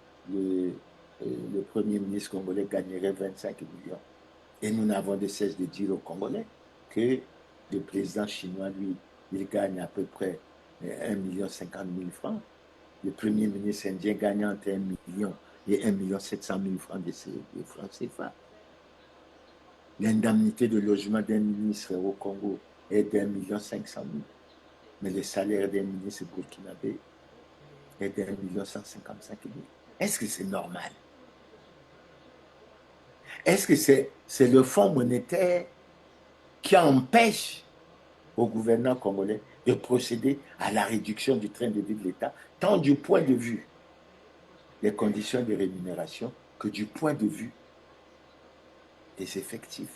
premier ministre congolais gagnerait 25 millions. Et nous n'avons de cesse de dire aux Congolais que le président chinois, lui, il gagne à peu près 1,50 million francs. Le premier ministre indien gagne entre 1 million et 1,7 million francs de francs CFA. L'indemnité de logement d'un ministre au Congo est d'1,5 million. Mais le salaire d'un ministre burkinabé est d'1,155 million. Est-ce que c'est normal? Est-ce que c'est le Fonds monétaire qui empêche au gouvernement congolais de procéder à la réduction du train de vie de l'État, tant du point de vue des conditions de rémunération que du point de vue des effectifs?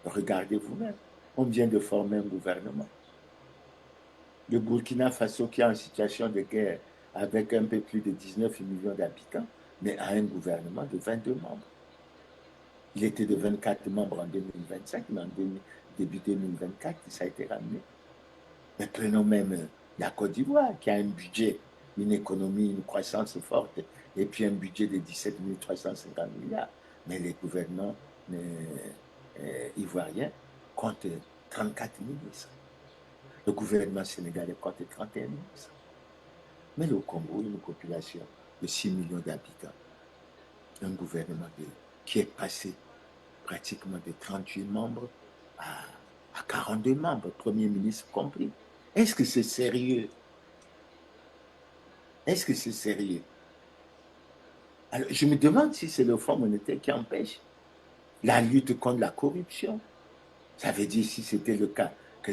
Regardez vous-même, on vient de former un gouvernement. Le Burkina Faso, qui est en situation de guerre avec un peu plus de 19 millions d'habitants, mais a un gouvernement de 22 membres. Il était de 24 membres en 2025, mais début 2024, ça a été ramené. Mais prenons même la Côte d'Ivoire, qui a un budget, une économie, une croissance forte, et puis un budget de 17 350 milliards. Mais les gouvernements ivoiriens comptent 34 ministres. Le gouvernement sénégalais compte 31 ministres. Mais le Congo, une population de 6 millions d'habitants, un gouvernement qui est passé pratiquement de 38 membres à 42 membres, Premier ministre compris. Est-ce que c'est sérieux? Est-ce que c'est sérieux? Alors, je me demande si c'est le Fonds monétaire qui empêche la lutte contre la corruption. Ça veut dire, si c'était le cas, que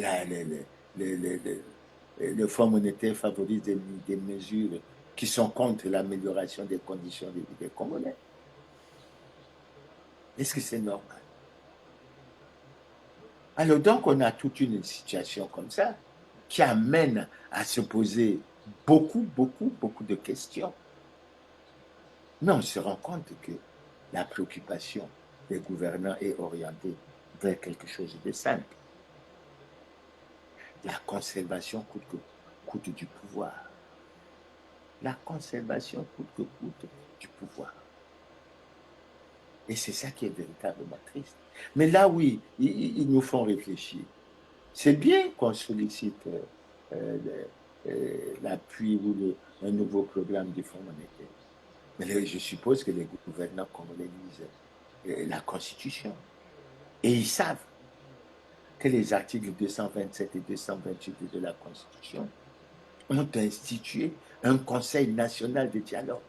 le Fonds monétaire favorise des mesures qui sont contre l'amélioration des conditions de vie des Congolais. Est-ce que c'est normal? Alors donc, on a toute une situation comme ça qui amène à se poser beaucoup de questions. Mais on se rend compte que la préoccupation des gouvernants est orientée vers quelque chose de simple. La conservation coûte du pouvoir. La conservation coûte que coûte du pouvoir. Et c'est ça qui est véritablement triste. Mais là, oui, ils nous font réfléchir. C'est bien qu'on sollicite l'appui ou un nouveau programme du Fonds monétaire. Mais je suppose que les gouvernants congolais lisent la Constitution. Et ils savent que les articles 227 et 228 de la Constitution ont institué un Conseil national de dialogue,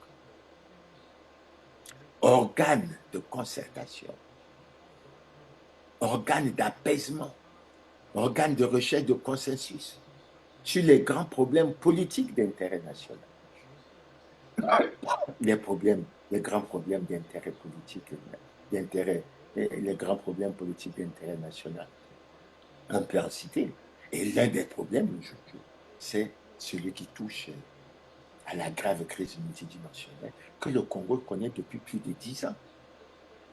organe de concertation, organe d'apaisement, organe de recherche de consensus sur les grands problèmes politiques d'intérêt national. Les grands problèmes d'intérêt politique, les grands problèmes politiques d'intérêt national. On peut en citer. Et l'un des problèmes aujourd'hui, c'est celui qui touche à la grave crise multidimensionnelle que le Congo connaît depuis plus de 10 ans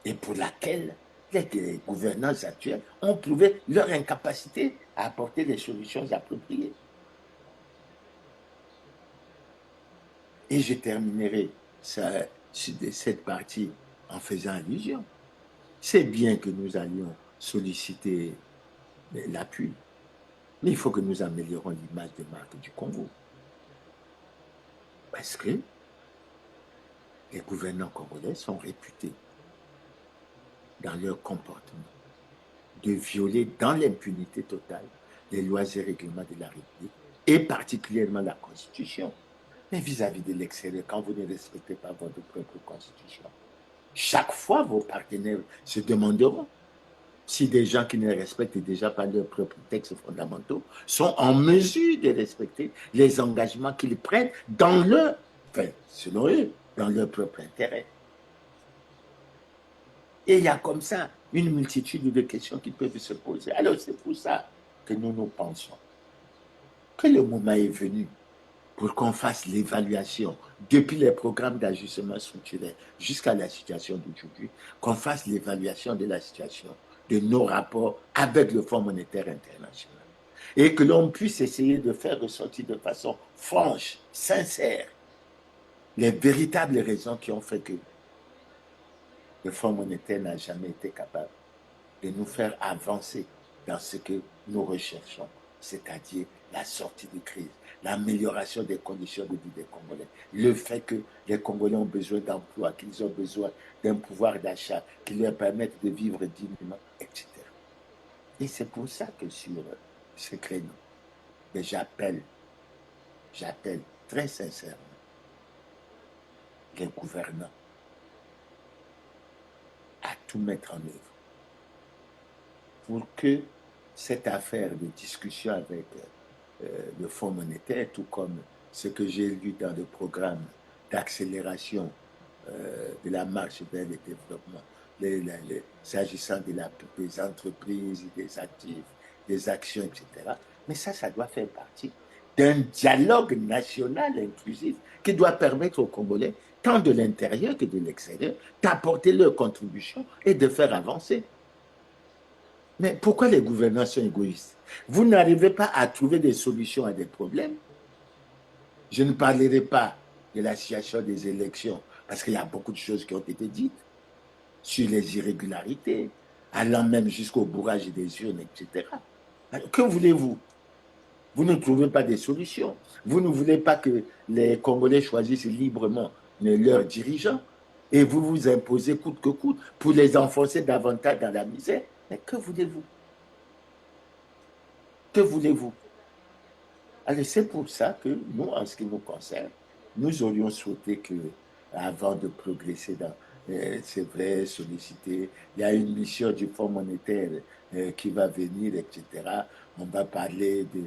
et pour laquelle les gouvernants actuels ont prouvé leur incapacité à apporter des solutions appropriées. Et je terminerai cette partie en faisant allusion. C'est bien que nous allions solliciter l'appui, mais il faut que nous améliorons l'image de marque du Congo. Parce que les gouvernants congolais sont réputés dans leur comportement de violer dans l'impunité totale les lois et règlements de la République et particulièrement la Constitution. Mais vis-à-vis de l'extérieur, quand vous ne respectez pas votre propre Constitution, chaque fois vos partenaires se demanderont si des gens qui ne respectent déjà pas leurs propres textes fondamentaux sont en mesure de respecter les engagements qu'ils prennent dans leur, enfin, selon eux, dans leur propre intérêt. Et il y a comme ça une multitude de questions qui peuvent se poser. Alors c'est pour ça que nous pensons que le moment est venu pour qu'on fasse l'évaluation depuis les programmes d'ajustement structurel jusqu'à la situation d'aujourd'hui, qu'on fasse l'évaluation de la situation, de nos rapports avec le Fonds monétaire international. Et que l'on puisse essayer de faire ressortir de façon franche, sincère, les véritables raisons qui ont fait que le Fonds monétaire n'a jamais été capable de nous faire avancer dans ce que nous recherchons, c'est-à-dire la sortie de crise, l'amélioration des conditions de vie des Congolais, le fait que les Congolais ont besoin d'emploi, qu'ils ont besoin d'un pouvoir d'achat qui leur permette de vivre dignement, etc. Et c'est pour ça que sur ce créneau, j'appelle très sincèrement les gouvernants à tout mettre en œuvre pour que cette affaire de discussion avec le Fonds monétaire, tout comme ce que j'ai lu dans le programme d'accélération de la marche vers le développement, s'agissant des entreprises, des actifs, des actions, etc. Mais ça doit faire partie d'un dialogue national inclusif qui doit permettre aux Congolais, tant de l'intérieur que de l'extérieur, d'apporter leur contribution et de faire avancer. Mais pourquoi les gouvernants sont égoïstes? Vous n'arrivez pas à trouver des solutions à des problèmes. Je ne parlerai pas de la situation des élections, parce qu'il y a beaucoup de choses qui ont été dites sur les irrégularités, allant même jusqu'au bourrage des urnes, etc. Alors, que voulez-vous? Vous ne trouvez pas des solutions. Vous ne voulez pas que les Congolais choisissent librement leurs dirigeants et vous vous imposez coûte que coûte pour les enfoncer davantage dans la misère. Mais que voulez-vous? Que voulez-vous? Alors, c'est pour ça que nous, en ce qui nous concerne, nous aurions souhaité que, avant de progresser dans, c'est vrai, solliciter, il y a une mission du Fonds monétaire qui va venir, etc. On va parler de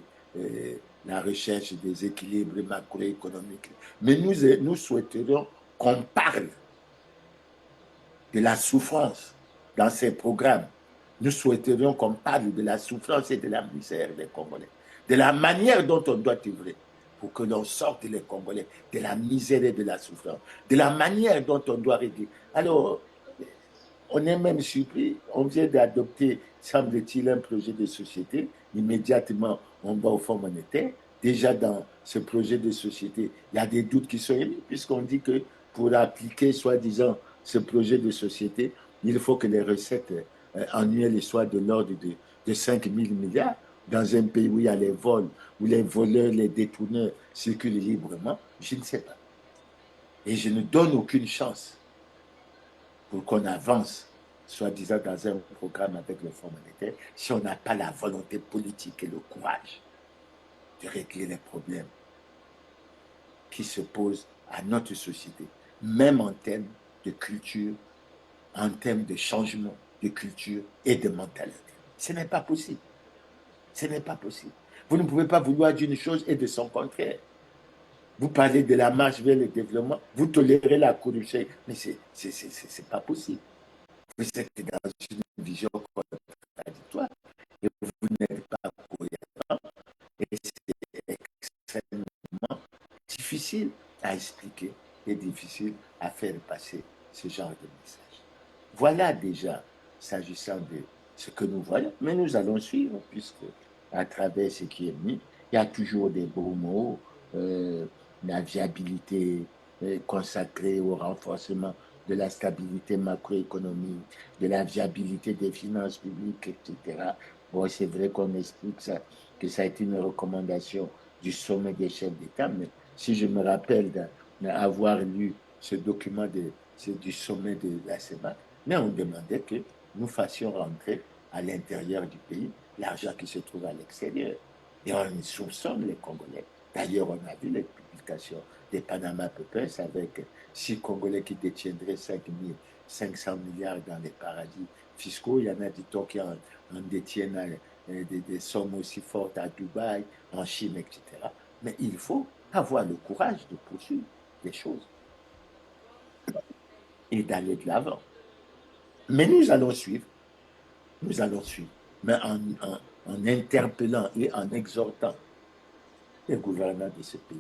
la recherche des équilibres macroéconomiques. Mais nous souhaiterions qu'on parle de la souffrance dans ces programmes. Nous souhaiterions qu'on parle de la souffrance et de la misère des Congolais, de la manière dont on doit œuvrer pour que l'on sorte les Congolais de la misère et de la souffrance, de la manière dont on doit régler. Alors, on est même surpris, on vient d'adopter, semble-t-il, un projet de société. Immédiatement, on va au Fonds monétaire. Déjà, dans ce projet de société, il y a des doutes qui sont émis, puisqu'on dit que pour appliquer, soi-disant, ce projet de société, il faut que les recettes annuelles soient de l'ordre de 5 000 milliards dans un pays où il y a les vols, où les voleurs, les détourneurs circulent librement. Je ne sais pas. Et je ne donne aucune chance pour qu'on avance, soi-disant, dans un programme avec le Fonds monétaire, si on n'a pas la volonté politique et le courage de régler les problèmes qui se posent à notre société, même en termes de culture, en termes de changement de culture et de mentalité. Ce n'est pas possible. Ce n'est pas possible. Vous ne pouvez pas vouloir d'une chose et de son contraire. Vous parlez de la marche vers le développement, vous tolérez la corruption, mais c'est pas possible. Vous êtes dans une vision contradictoire et vous n'êtes pas cohérent et c'est extrêmement difficile à expliquer et difficile à faire passer ce genre de message. Voilà déjà, s'agissant de ce que nous voyons, mais nous allons suivre puisque à travers ce qui est mis, il y a toujours des beaux mots, la viabilité consacrée au renforcement de la stabilité macroéconomique, de la viabilité des finances publiques, etc. Bon, c'est vrai qu'on explique ça, que ça a été une recommandation du sommet des chefs d'État, mais si je me rappelle d'avoir lu ce document du sommet de la CEMAC, mais on demandait que nous fassions rentrer à l'intérieur du pays l'argent qui se trouve à l'extérieur. Et on soupçonne les Congolais. D'ailleurs, on a vu les publications des Panama Papers avec 6 Congolais qui détiendraient 500 milliards dans les paradis fiscaux. Il y en a, dit-on, qui en détiennent des sommes aussi fortes à Dubaï, en Chine, etc. Mais il faut avoir le courage de poursuivre les choses et d'aller de l'avant. Mais nous allons suivre, mais en interpellant et en exhortant les gouvernants de ce pays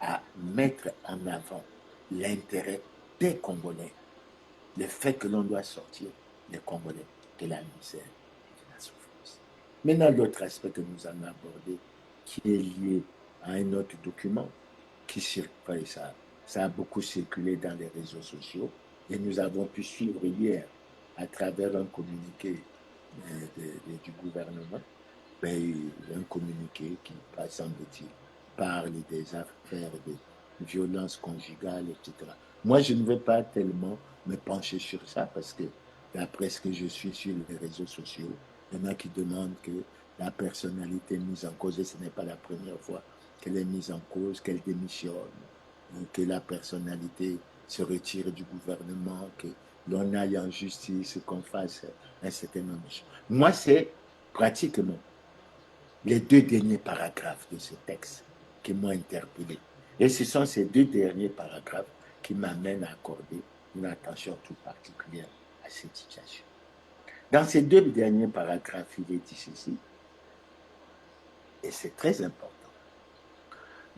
à mettre en avant l'intérêt des Congolais, le fait que l'on doit sortir les Congolais de la misère et de la souffrance. Maintenant, l'autre aspect que nous allons aborder, qui est lié à un autre document qui circule, ça a beaucoup circulé dans les réseaux sociaux, et nous avons pu suivre hier, à travers un communiqué du gouvernement, un communiqué qui, semble-t-il, parle des affaires de violence conjugale, etc. Moi, je ne veux pas tellement me pencher sur ça parce que, d'après ce que je suis sur les réseaux sociaux, il y en a qui demandent que la personnalité mise en cause, et ce n'est pas la première fois qu'elle est mise en cause, qu'elle démissionne, que la personnalité se retire du gouvernement, que l'on aille en justice, qu'on fasse un certain nombre de choses. Moi, c'est pratiquement les 2 derniers paragraphes de ce texte qui m'ont interpellé. Et ce sont ces 2 derniers paragraphes qui m'amènent à accorder une attention toute particulière à cette situation. Dans ces 2 derniers paragraphes, il est dit ceci, et c'est très important.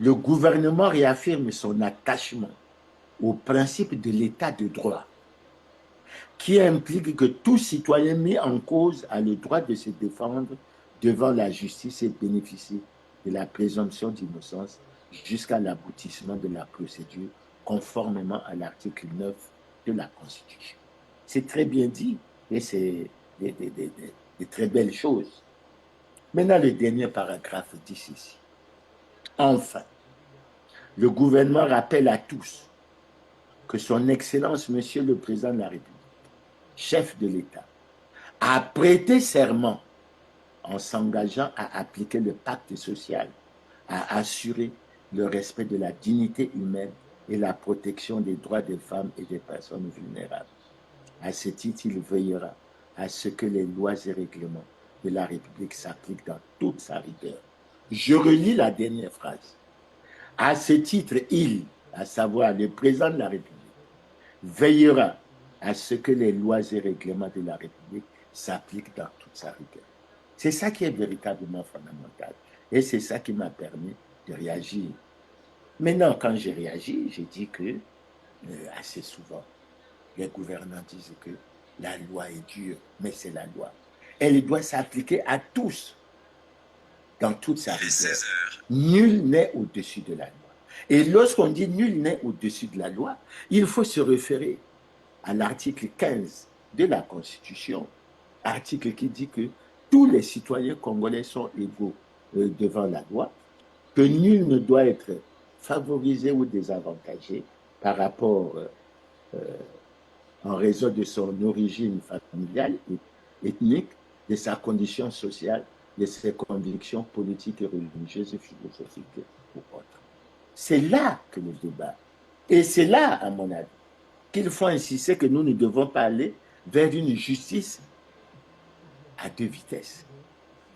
Le gouvernement réaffirme son attachement au principe de l'état de droit, qui implique que tout citoyen mis en cause a le droit de se défendre devant la justice et bénéficier de la présomption d'innocence jusqu'à l'aboutissement de la procédure, conformément à l'article 9 de la Constitution. C'est très bien dit et c'est des très belles choses. Maintenant, le dernier paragraphe dit ceci. Enfin, le gouvernement rappelle à tous que son Excellence, Monsieur le Président de la République, chef de l'État, a prêté serment en s'engageant à appliquer le pacte social, à assurer le respect de la dignité humaine et la protection des droits des femmes et des personnes vulnérables. À ce titre, il veillera à ce que les lois et règlements de la République s'appliquent dans toute sa rigueur. Je relis la dernière phrase. À ce titre, il, à savoir le président de la République, veillera à ce que les lois et règlements de la République s'appliquent dans toute sa rigueur. C'est ça qui est véritablement fondamental. Et c'est ça qui m'a permis de réagir. Maintenant, quand j'ai réagi, j'ai dit que assez souvent, les gouvernants disent que la loi est dure, mais c'est la loi. Elle doit s'appliquer à tous, dans toute sa rigueur. Nul n'est au-dessus de la loi. Et lorsqu'on dit nul n'est au-dessus de la loi, il faut se référer à l'article 15 de la Constitution, article qui dit que tous les citoyens congolais sont égaux devant la loi, que nul ne doit être favorisé ou désavantagé par rapport en raison de son origine familiale, ethnique, de sa condition sociale, de ses convictions politiques et religieuses, philosophiques ou autres. C'est là que le débat. Et c'est là, à mon avis, qu'il faut insister que nous ne devons pas aller vers une justice à deux vitesses.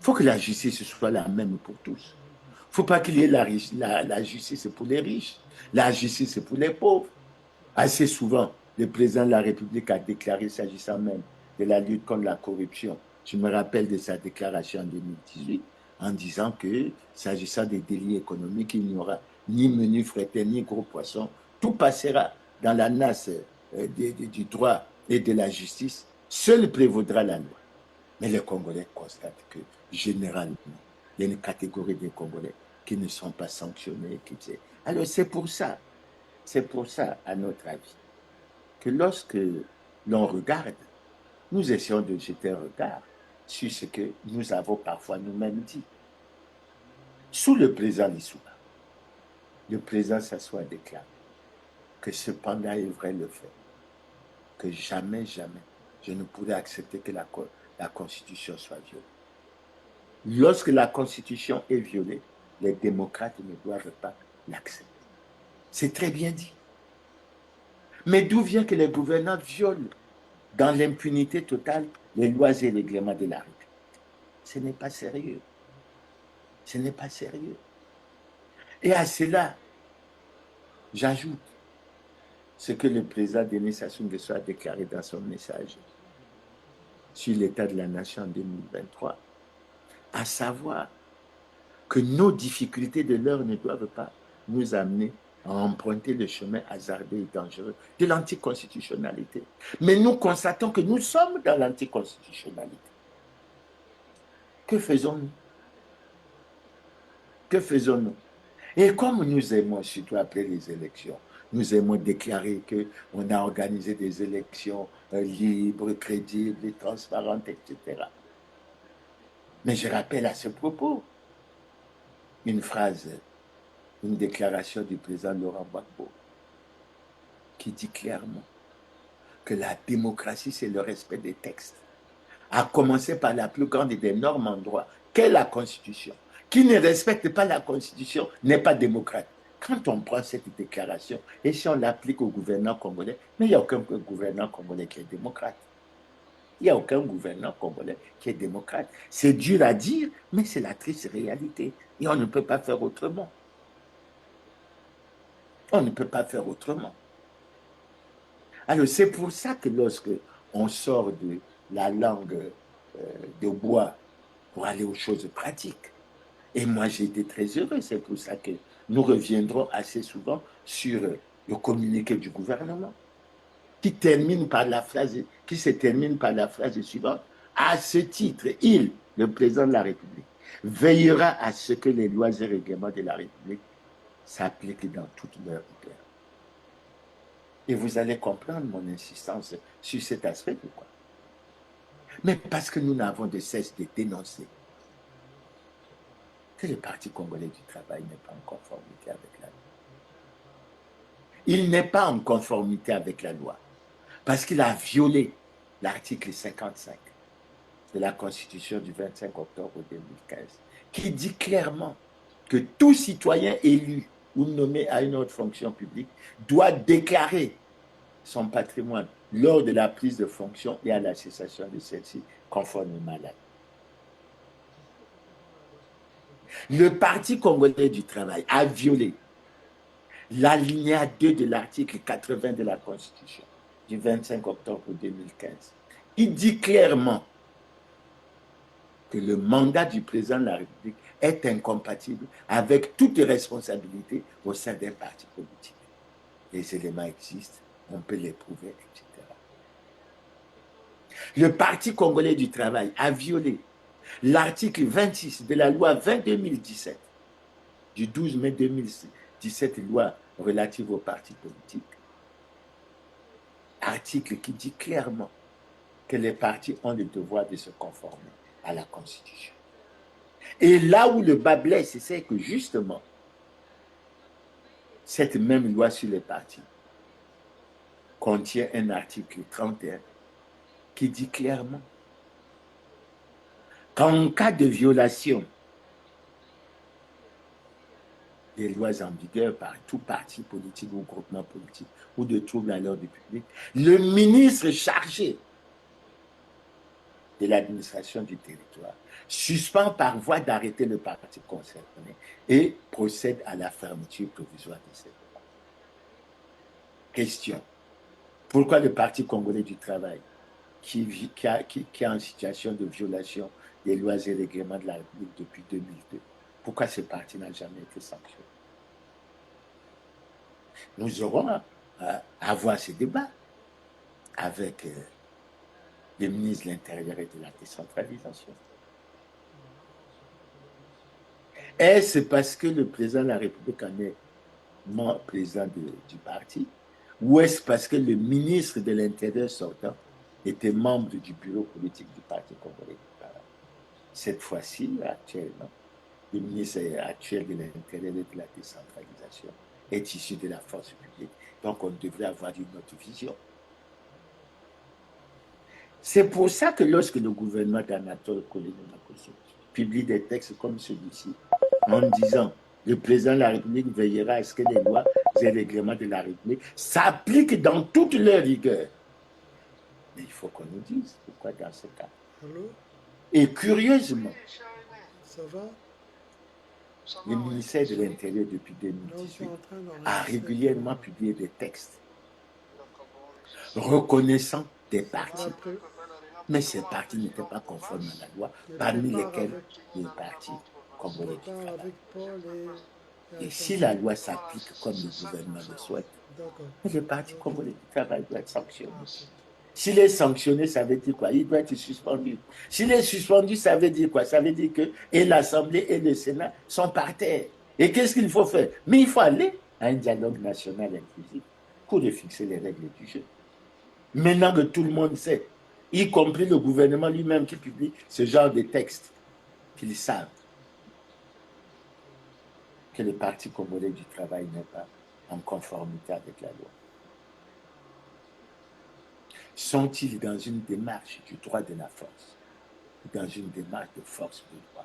Il faut que la justice soit la même pour tous. Il ne faut pas qu'il y ait la justice pour les riches, la justice pour les pauvres. Assez souvent, le président de la République a déclaré, s'agissant même de la lutte contre la corruption, je me rappelle de sa déclaration en 2018, en disant que, s'agissant des délits économiques, il n'y aura ni menu frété, ni gros poisson. Tout passera dans la nasse du droit et de la justice. Seul prévaudra la loi. Mais les Congolais constatent que, généralement, il y a une catégorie de Congolais qui ne sont pas sanctionnés. Alors, c'est pour ça, à notre avis, que lorsque l'on regarde, nous essayons de jeter un regard sur ce que nous avons parfois nous-mêmes dit. Sous le président Lissouba, le président s'assoit et déclare que cependant est vrai le fait que jamais, je ne pourrais accepter que la Constitution soit violée. Lorsque la Constitution est violée, les démocrates ne doivent pas l'accepter. C'est très bien dit. Mais d'où vient que les gouvernants violent dans l'impunité totale les lois et règlements de la République? Ce n'est pas sérieux. Ce n'est pas sérieux. Et à cela, j'ajoute ce que le président Denis Sassou Nguesso a déclaré dans son message sur l'état de la nation en 2023, à savoir que nos difficultés de l'heure ne doivent pas nous amener à emprunter le chemin hasardeux et dangereux de l'anticonstitutionnalité. Mais nous constatons que nous sommes dans l'anticonstitutionnalité. Que faisons-nous? Que faisons-nous? Et comme nous aimons, surtout après les élections, nous aimons déclarer qu'on a organisé des élections libres, crédibles, transparentes, etc. Mais je rappelle à ce propos une phrase, une déclaration du président Laurent Gbagbo qui dit clairement que la démocratie, c'est le respect des textes, à commencer par la plus grande des normes en droit, qu'est la Constitution. Qui ne respecte pas la Constitution n'est pas démocrate. Quand on prend cette déclaration et si on l'applique au gouvernement congolais, mais il n'y a aucun gouvernement congolais qui est démocrate. Il n'y a aucun gouvernement congolais qui est démocrate. C'est dur à dire, mais c'est la triste réalité. Et on ne peut pas faire autrement. On ne peut pas faire autrement. Alors c'est pour ça que lorsque on sort de la langue de bois pour aller aux choses pratiques, et moi j'ai été très heureux, c'est pour ça que nous reviendrons assez souvent sur le communiqué du gouvernement qui se termine par la phrase suivante. À ce titre, il, le président de la République, veillera à ce que les lois et règlements de la République s'appliquent dans toute leur rigueur. Et vous allez comprendre mon insistance sur cet aspect. Pourquoi? Mais parce que nous n'avons de cesse de dénoncer que le Parti congolais du travail n'est pas en conformité avec la loi. Il n'est pas en conformité avec la loi parce qu'il a violé l'article 55 de la Constitution du 25 octobre 2015, qui dit clairement que tout citoyen élu ou nommé à une autre fonction publique doit déclarer son patrimoine lors de la prise de fonction et à la cessation de celle-ci, conformément à la loi. Le Parti congolais du travail a violé l'alinéa 2 de l'article 80 de la Constitution du 25 octobre 2015, qui dit clairement que le mandat du président de la République est incompatible avec toute responsabilité au sein d'un parti politique. Les éléments existent, on peut les prouver, etc. Le Parti congolais du travail a violé l'article 26 de la loi 20 2017, du 12 mai 2017, loi relative aux partis politiques. Article qui dit clairement que les partis ont le devoir de se conformer à la Constitution. Et là où le bas blesse, c'est que justement, cette même loi sur les partis contient un article 31 qui dit clairement qu'en cas de violation des lois en vigueur par tout parti politique ou groupement politique ou de troubles à l'ordre public, le ministre chargé de l'administration du territoire suspend par voie d'arrêter le parti concerné et procède à la fermeture provisoire de cette loi. Question. Pourquoi le Parti congolais du travail, qui est en situation de violation des lois et règlements de la République depuis 2002, pourquoi ce parti n'a jamais été sanctionné? Nous aurons à avoir ce débat avec le ministre de l'Intérieur et de la décentralisation. Est-ce parce que le président de la République en est président du parti, ou est-ce parce que le ministre de l'Intérieur sortant était membre du bureau politique du Parti congolais du travail? Cette fois-ci, actuellement, le ministre actuel de l'Intérieur et de la décentralisation est issu de la force publique, donc on devrait avoir une autre vision. C'est pour ça que lorsque le gouvernement d'Anatole Kolenou-Makosso publie des textes comme celui-ci, en disant le président de la République veillera à ce que les lois et règlements de la République s'appliquent dans toute leur rigueur. Mais il faut qu'on nous dise pourquoi dans ce cas. Allô? Et curieusement, Ça va? le ministère de l'Intérieur depuis 2018 a régulièrement publié des textes reconnaissant des partis. Mais ces partis n'étaient pas conformes à la loi, parmi lesquels les partis congolais du travail. Et si la loi s'applique comme le gouvernement le souhaite, le parti congolais du travail doit être sanctionné. S'il est sanctionné, ça veut dire quoi? Il doit être suspendu. S'il est suspendu, ça veut dire quoi? Ça veut dire que et l'Assemblée et le Sénat sont par terre. Et qu'est-ce qu'il faut faire? Mais il faut aller à un dialogue national inclusif pour fixer les règles du jeu. Maintenant que tout le monde sait, y compris le gouvernement lui-même qui publie ce genre de textes, qu'ils savent que le Parti congolais du travail n'est pas en conformité avec la loi. Sont-ils dans une démarche du droit de la force, dans une démarche de force de droit?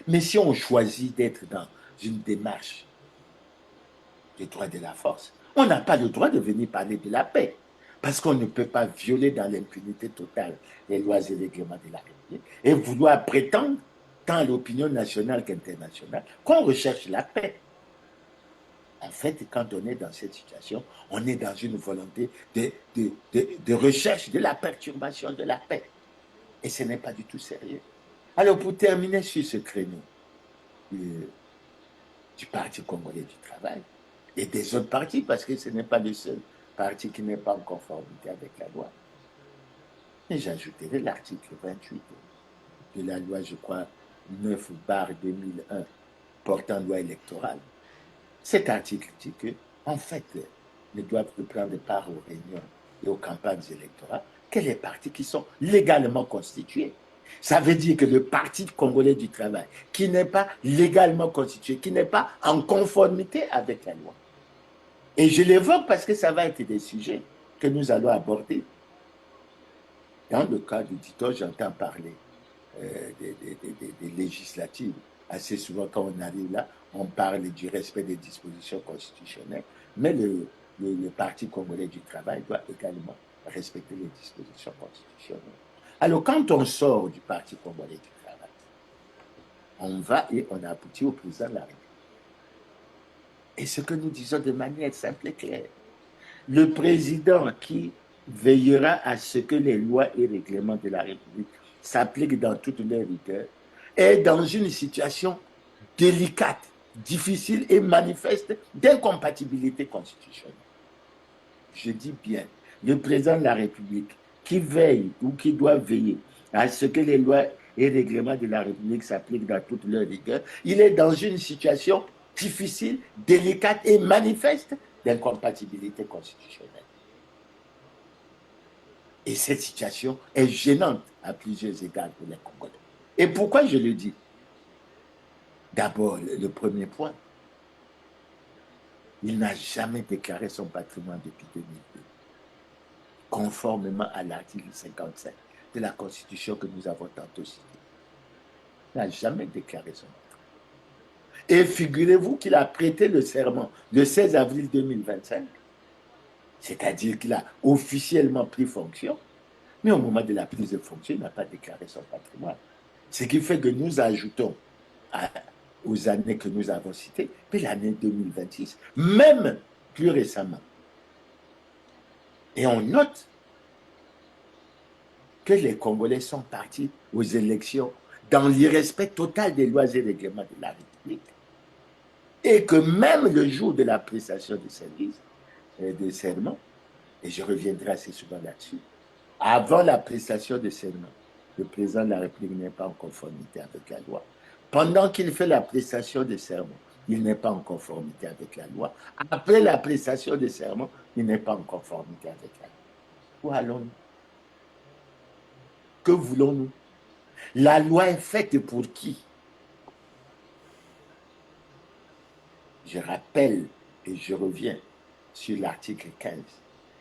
Mais si on choisit d'être dans une démarche du droit de la force, on n'a pas le droit de venir parler de la paix, parce qu'on ne peut pas violer dans l'impunité totale les lois et règlements de la République et vouloir prétendre, tant à l'opinion nationale qu'internationale, qu'on recherche la paix. En fait, quand on est dans cette situation, on est dans une volonté de recherche de la perturbation de la paix. Et ce n'est pas du tout sérieux. Alors, pour terminer sur ce créneau, du Parti congolais du travail et des autres partis, parce que ce n'est pas le seul parti qui n'est pas en conformité avec la loi. Et j'ajouterai l'article 28 de la loi, je crois, 9/2001 portant loi électorale. Cet article dit que, en fait, ne doivent prendre part aux réunions et aux campagnes électorales que les partis qui sont légalement constitués. Ça veut dire que le Parti congolais du travail, qui n'est pas légalement constitué, qui n'est pas en conformité avec la loi. Et je l'évoque parce que ça va être des sujets que nous allons aborder. Dans le cas du dicton, j'entends parler des législatives. Assez souvent, quand on arrive là, on parle du respect des dispositions constitutionnelles, mais le Parti congolais du travail doit également respecter les dispositions constitutionnelles. Alors, quand on sort du Parti congolais du travail, on va et on aboutit au président de la République. Et ce que nous disons de manière simple et claire, le président qui veillera à ce que les lois et règlements de la République s'appliquent dans toute leur rigueur est dans une situation délicate, difficile et manifeste d'incompatibilité constitutionnelle. Je dis bien, le président de la République qui veille ou qui doit veiller à ce que les lois et règlements de la République s'appliquent dans toute leur rigueur, il est dans une situation difficile, délicate et manifeste d'incompatibilité constitutionnelle. Et cette situation est gênante à plusieurs égards pour les Congolais. Et pourquoi je le dis? D'abord, le premier point, il n'a jamais déclaré son patrimoine depuis 2002, conformément à l'article 57 de la Constitution que nous avons tantôt cité. Il n'a jamais déclaré son patrimoine. Et figurez-vous qu'il a prêté le serment le 16 avril 2025, c'est-à-dire qu'il a officiellement pris fonction, mais au moment de la prise de fonction, il n'a pas déclaré son patrimoine. Ce qui fait que nous ajoutons aux années que nous avons citées, puis l'année 2026, même plus récemment. Et on note que les Congolais sont partis aux élections dans l'irrespect total des lois et règlements de la République, et que même le jour de la prestation de service, de serment, et je reviendrai assez souvent là-dessus, avant la prestation de serment, le président de la République n'est pas en conformité avec la loi. Pendant qu'il fait la prestation de serment, il n'est pas en conformité avec la loi. Après la prestation de serment, il n'est pas en conformité avec la loi. Où allons-nous? Que voulons-nous? La loi est faite pour qui? Je rappelle et je reviens sur l'article 15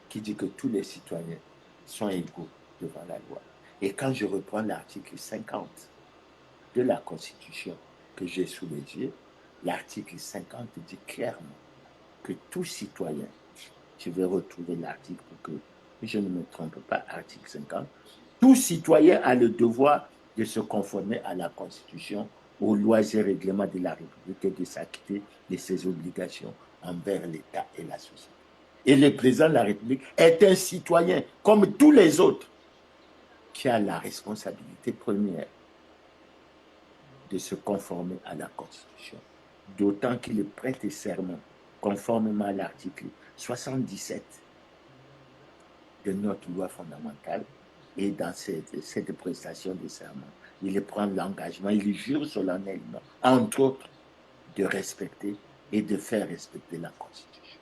qui dit que tous les citoyens sont égaux devant la loi. Et quand je reprends l'article 50 de la Constitution que j'ai sous les yeux, l'article 50 dit clairement que tout citoyen, je vais retrouver l'article pour que je ne me trompe pas, article 50, tout citoyen a le devoir de se conformer à la Constitution, aux lois et règlements de la République et de s'acquitter de ses obligations envers l'État et la société. Et le président de la République est un citoyen, comme tous les autres, qui a la responsabilité première de se conformer à la Constitution. D'autant qu'il prête serment, conformément à l'article 77 de notre loi fondamentale, et dans cette prestation de serment, il prend l'engagement, il jure solennellement, entre autres, de respecter et de faire respecter la Constitution.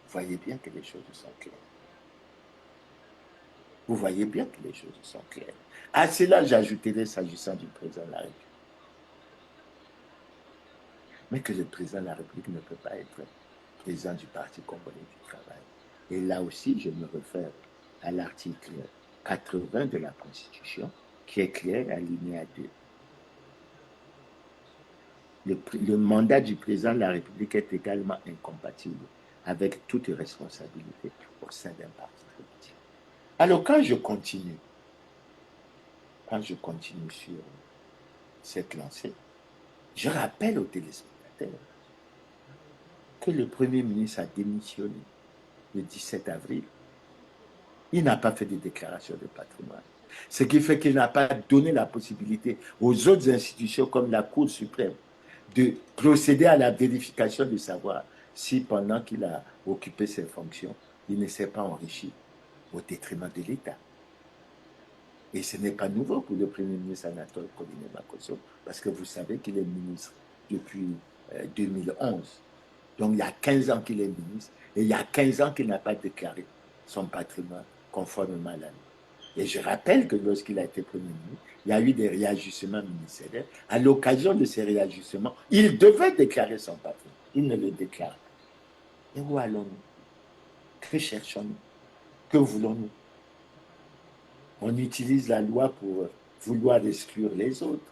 Vous voyez bien que les choses sont claires. Vous voyez bien que les choses sont claires. À cela, j'ajouterai, s'agissant du président de la République, mais que le président de la République ne peut pas être président du Parti congolais du travail. Et là aussi, je me réfère à l'article 80 de la Constitution, qui est clair, alinéa 2. Le mandat du président de la République est également incompatible avec toute responsabilité au sein d'un parti politique. Alors, quand je continue sur cette lancée, je rappelle aux téléspectateurs que le Premier ministre a démissionné le 17 avril. Il n'a pas fait de déclaration de patrimoine. Ce qui fait qu'il n'a pas donné la possibilité aux autres institutions comme la Cour suprême de procéder à la vérification de savoir si pendant qu'il a occupé ses fonctions, il ne s'est pas enrichi au détriment de l'État. Et ce n'est pas nouveau pour le Premier ministre Anatole Kouliné-Makosso, parce que vous savez qu'il est ministre depuis 2011. Donc il y a 15 ans qu'il est ministre, et il y a 15 ans qu'il n'a pas déclaré son patrimoine conformément à la loi. Et je rappelle que lorsqu'il a été Premier ministre, il y a eu des réajustements ministériels. À l'occasion de ces réajustements, il devait déclarer son patrimoine. Il ne le déclare pas. Et où allons-nous? Que cherchons-nous? Que voulons-nous? On utilise la loi pour vouloir exclure les autres.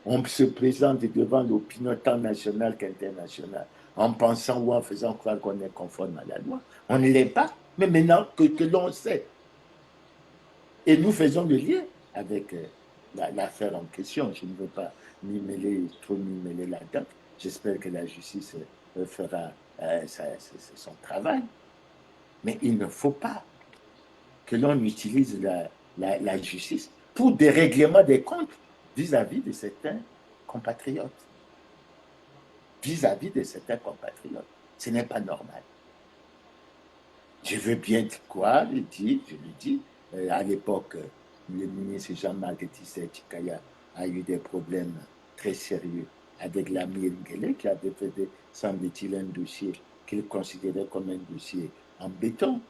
On se présente devant l'opinion tant nationale qu'internationale en pensant ou en faisant croire qu'on est conforme à la loi. On ne l'est pas, mais maintenant que l'on sait. Et nous faisons le lien avec l'affaire en question. Je ne veux pas trop m'y mêler là-dedans. J'espère que la justice fera son travail. Mais il ne faut pas que l'on utilise la justice pour des règlements des comptes vis-à-vis de certains compatriotes. Vis-à-vis de certains compatriotes. Ce n'est pas normal. Je veux bien quoi le dire, je le dis. À l'époque, le ministre Jean-Marc Tissé-Chikaya a eu des problèmes très sérieux avec l'ami Nguele qui avait fait, semble-t-il, un dossier qu'il considérait comme un dossier en béton.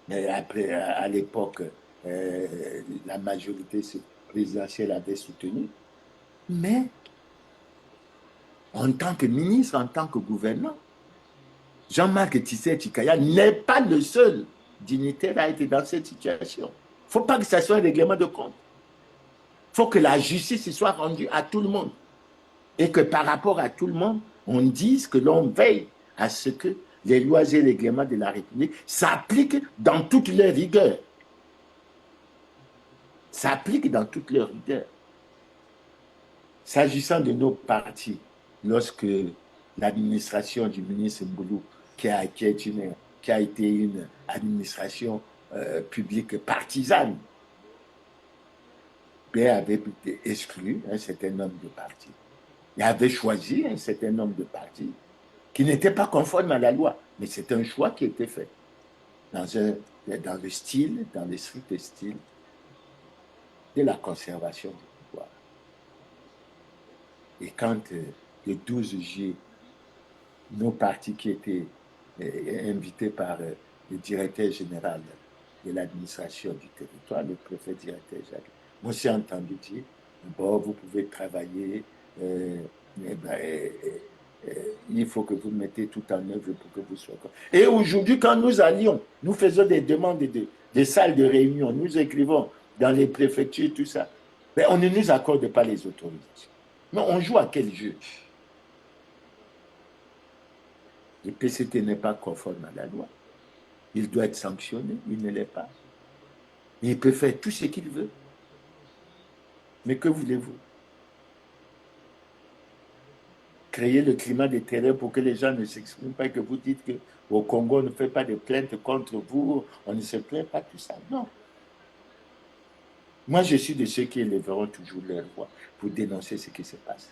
Mais après, à l'époque, la majorité présidentielle avait soutenu. Mais en tant que ministre, en tant que gouvernant, Jean-Marc Tissé-Chikaya n'est pas le seul dignitaire à être dans cette situation. Il ne faut pas que ça soit un règlement de compte. Il faut que la justice soit rendue à tout le monde. Et que par rapport à tout le monde, on dise que l'on veille à ce que les lois et règlements de la République s'appliquent dans toute leur rigueur. S'appliquent dans toute leur rigueur. S'agissant de nos partis, lorsque l'administration du ministre Mboulou, qui a été une administration publique partisane, avait exclu un certain nombre de partis. Il avait choisi un certain nombre de partis qui n'étaient pas conformes à la loi, mais c'est un choix qui était fait dans le strict style de la conservation du pouvoir. Et quand le 12 juillet, nos partis qui étaient invités par le directeur général de l'administration du territoire, le préfet directeur Jacques, moi j'ai entendu dire, bon, vous pouvez travailler, il faut que vous mettez tout en œuvre pour que vous soyez. Et aujourd'hui, quand nous allions, nous faisons des demandes des salles de réunion, nous écrivons dans les préfectures, tout ça, mais on ne nous accorde pas les autorisations. Mais on joue à quel jeu? Le PCT n'est pas conforme à la loi. Il doit être sanctionné, il ne l'est pas. Il peut faire tout ce qu'il veut. Mais que voulez-vous? Créer le climat de terreur pour que les gens ne s'expriment pas et que vous dites qu'au Congo, on ne fait pas de plainte contre vous, on ne se plaint pas, tout ça. Non. Moi, je suis de ceux qui élèveront toujours leur voix pour dénoncer ce qui se passe.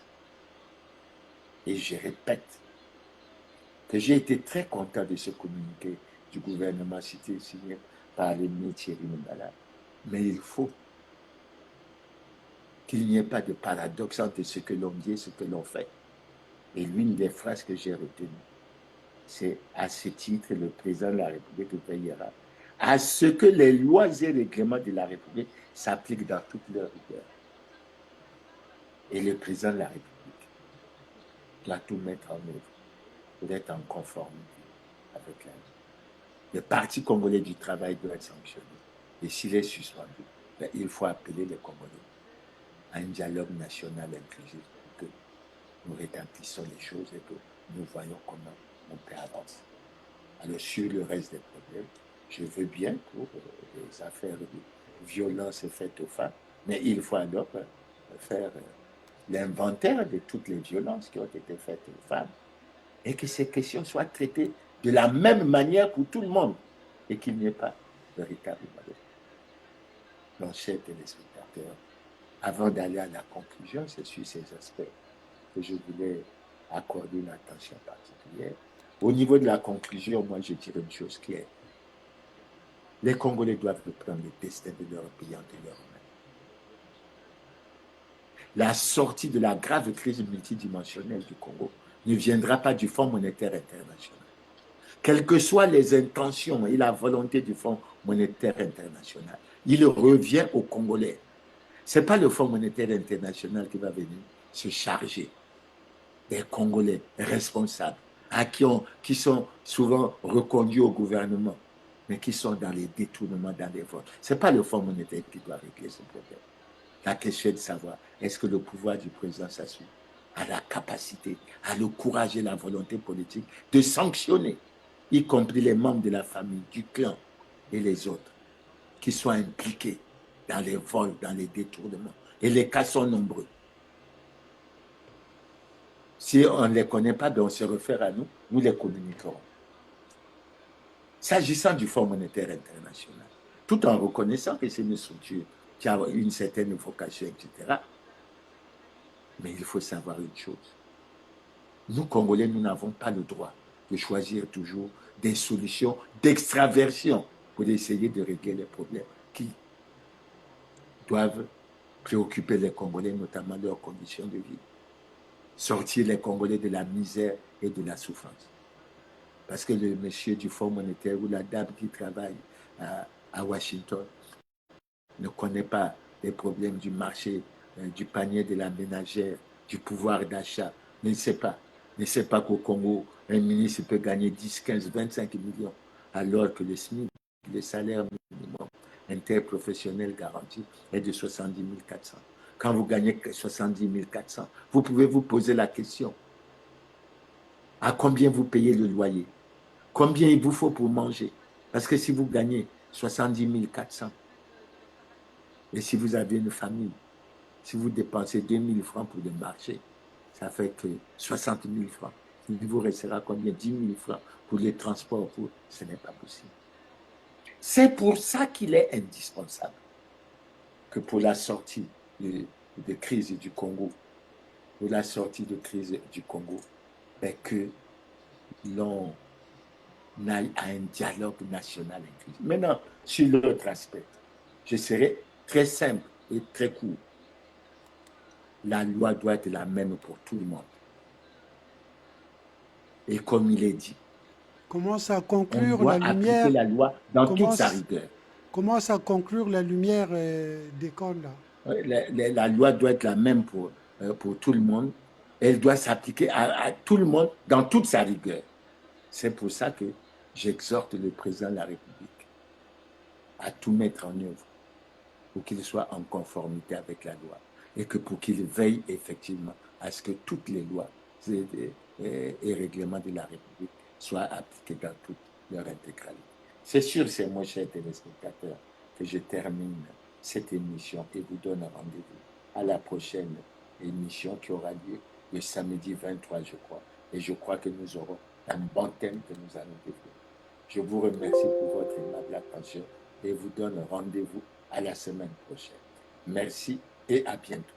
Et je répète que j'ai été très content de ce communiqué du gouvernement signé par le ministre Thierry Mbala. Mais il faut qu'il n'y ait pas de paradoxe entre ce que l'on dit et ce que l'on fait. Et l'une des phrases que j'ai retenues, c'est à ce titre, le président de la République veillera à ce que les lois et règlements de la République s'appliquent dans toute leur rigueur. Et le président de la République doit tout mettre en œuvre pour être en conformité avec la loi. Le Parti congolais du travail doit être sanctionné. Et s'il est suspendu, ben, il faut appeler les Congolais à un dialogue national inclusif pour que nous rétablissons les choses et que nous voyons comment on peut avancer. Alors, sur le reste des problèmes, je veux bien pour les affaires de violence faites aux femmes, mais il faut alors faire l'inventaire de toutes les violences qui ont été faites aux femmes et que ces questions soient traitées de la même manière pour tout le monde et qu'il n'y ait pas véritablement de... Donc, chers téléspectateurs, avant d'aller à la conclusion, c'est sur ces aspects que je voulais accorder une attention particulière. Au niveau de la conclusion, moi, je dirais une chose qui est, les Congolais doivent prendre le destin de leur pays entre leurs mains. La sortie de la grave crise multidimensionnelle du Congo ne viendra pas du Fonds monétaire international. Quelles que soient les intentions et la volonté du Fonds monétaire international, il revient aux Congolais. Ce n'est pas le Fonds monétaire international qui va venir se charger des Congolais responsables, qui sont souvent reconduits au gouvernement, mais qui sont dans les détournements, dans les vols. Ce n'est pas le Fonds monétaire qui doit régler ce problème. La question est de savoir, est-ce que le pouvoir du président Sassou a la capacité, a le courage et la volonté politique de sanctionner, y compris les membres de la famille, du clan et les autres, qui soient impliqués dans les vols, dans les détournements. Et les cas sont nombreux. Si on ne les connaît pas, ben on se réfère à nous, nous les communiquerons. S'agissant du Fonds monétaire international, tout en reconnaissant que c'est une structure qui a une certaine vocation, etc., mais il faut savoir une chose. Nous, Congolais, nous n'avons pas le droit de choisir toujours des solutions d'extraversion pour essayer de régler les problèmes qui doivent préoccuper les Congolais, notamment leurs conditions de vie. Sortir les Congolais de la misère et de la souffrance. Parce que le monsieur du Fonds monétaire ou la dame qui travaille à Washington ne connaît pas les problèmes du marché, du panier de la ménagère, du pouvoir d'achat, ne sait pas. Ne sait pas qu'au Congo, un ministre peut gagner 10, 15, 25 millions, alors que le SMIC, le salaire minimum interprofessionnel garanti, est de 70 400. Quand vous gagnez 70 400, vous pouvez vous poser la question, à combien vous payez le loyer? Combien il vous faut pour manger? Parce que si vous gagnez 70 400, et si vous avez une famille, si vous dépensez 2 000 francs pour le marché, ça fait que 60 000 francs. Il vous restera combien? 10 000 francs pour les transports. Ce n'est pas possible. C'est pour ça qu'il est indispensable que pour la sortie de crise du Congo, pour la sortie de crise du Congo, ben que l'on aille à un dialogue national inclusif. Maintenant, sur l'autre aspect, je serai très simple et très court. La loi doit être la même pour tout le monde. Et comme il est dit, Commence à on conclure doit la appliquer lumière. la loi dans toute sa Commence, rigueur. commence à conclure la lumière d'école là. La loi doit être la même pour tout le monde. Elle doit s'appliquer à tout le monde dans toute sa rigueur. C'est pour ça que j'exhorte le président de la République à tout mettre en œuvre pour qu'il soit en conformité avec la loi et que pour qu'il veille effectivement à ce que toutes les lois et règlements de la République soient appliqués dans toute leur intégralité. C'est sur ces mots, chers téléspectateurs, que je termine cette émission et vous donne rendez-vous à la prochaine émission qui aura lieu le samedi 23, je crois. Et je crois que nous aurons un bon thème que nous allons développer. Je vous remercie pour votre aimable attention et vous donne rendez-vous à la semaine prochaine. Merci et à bientôt.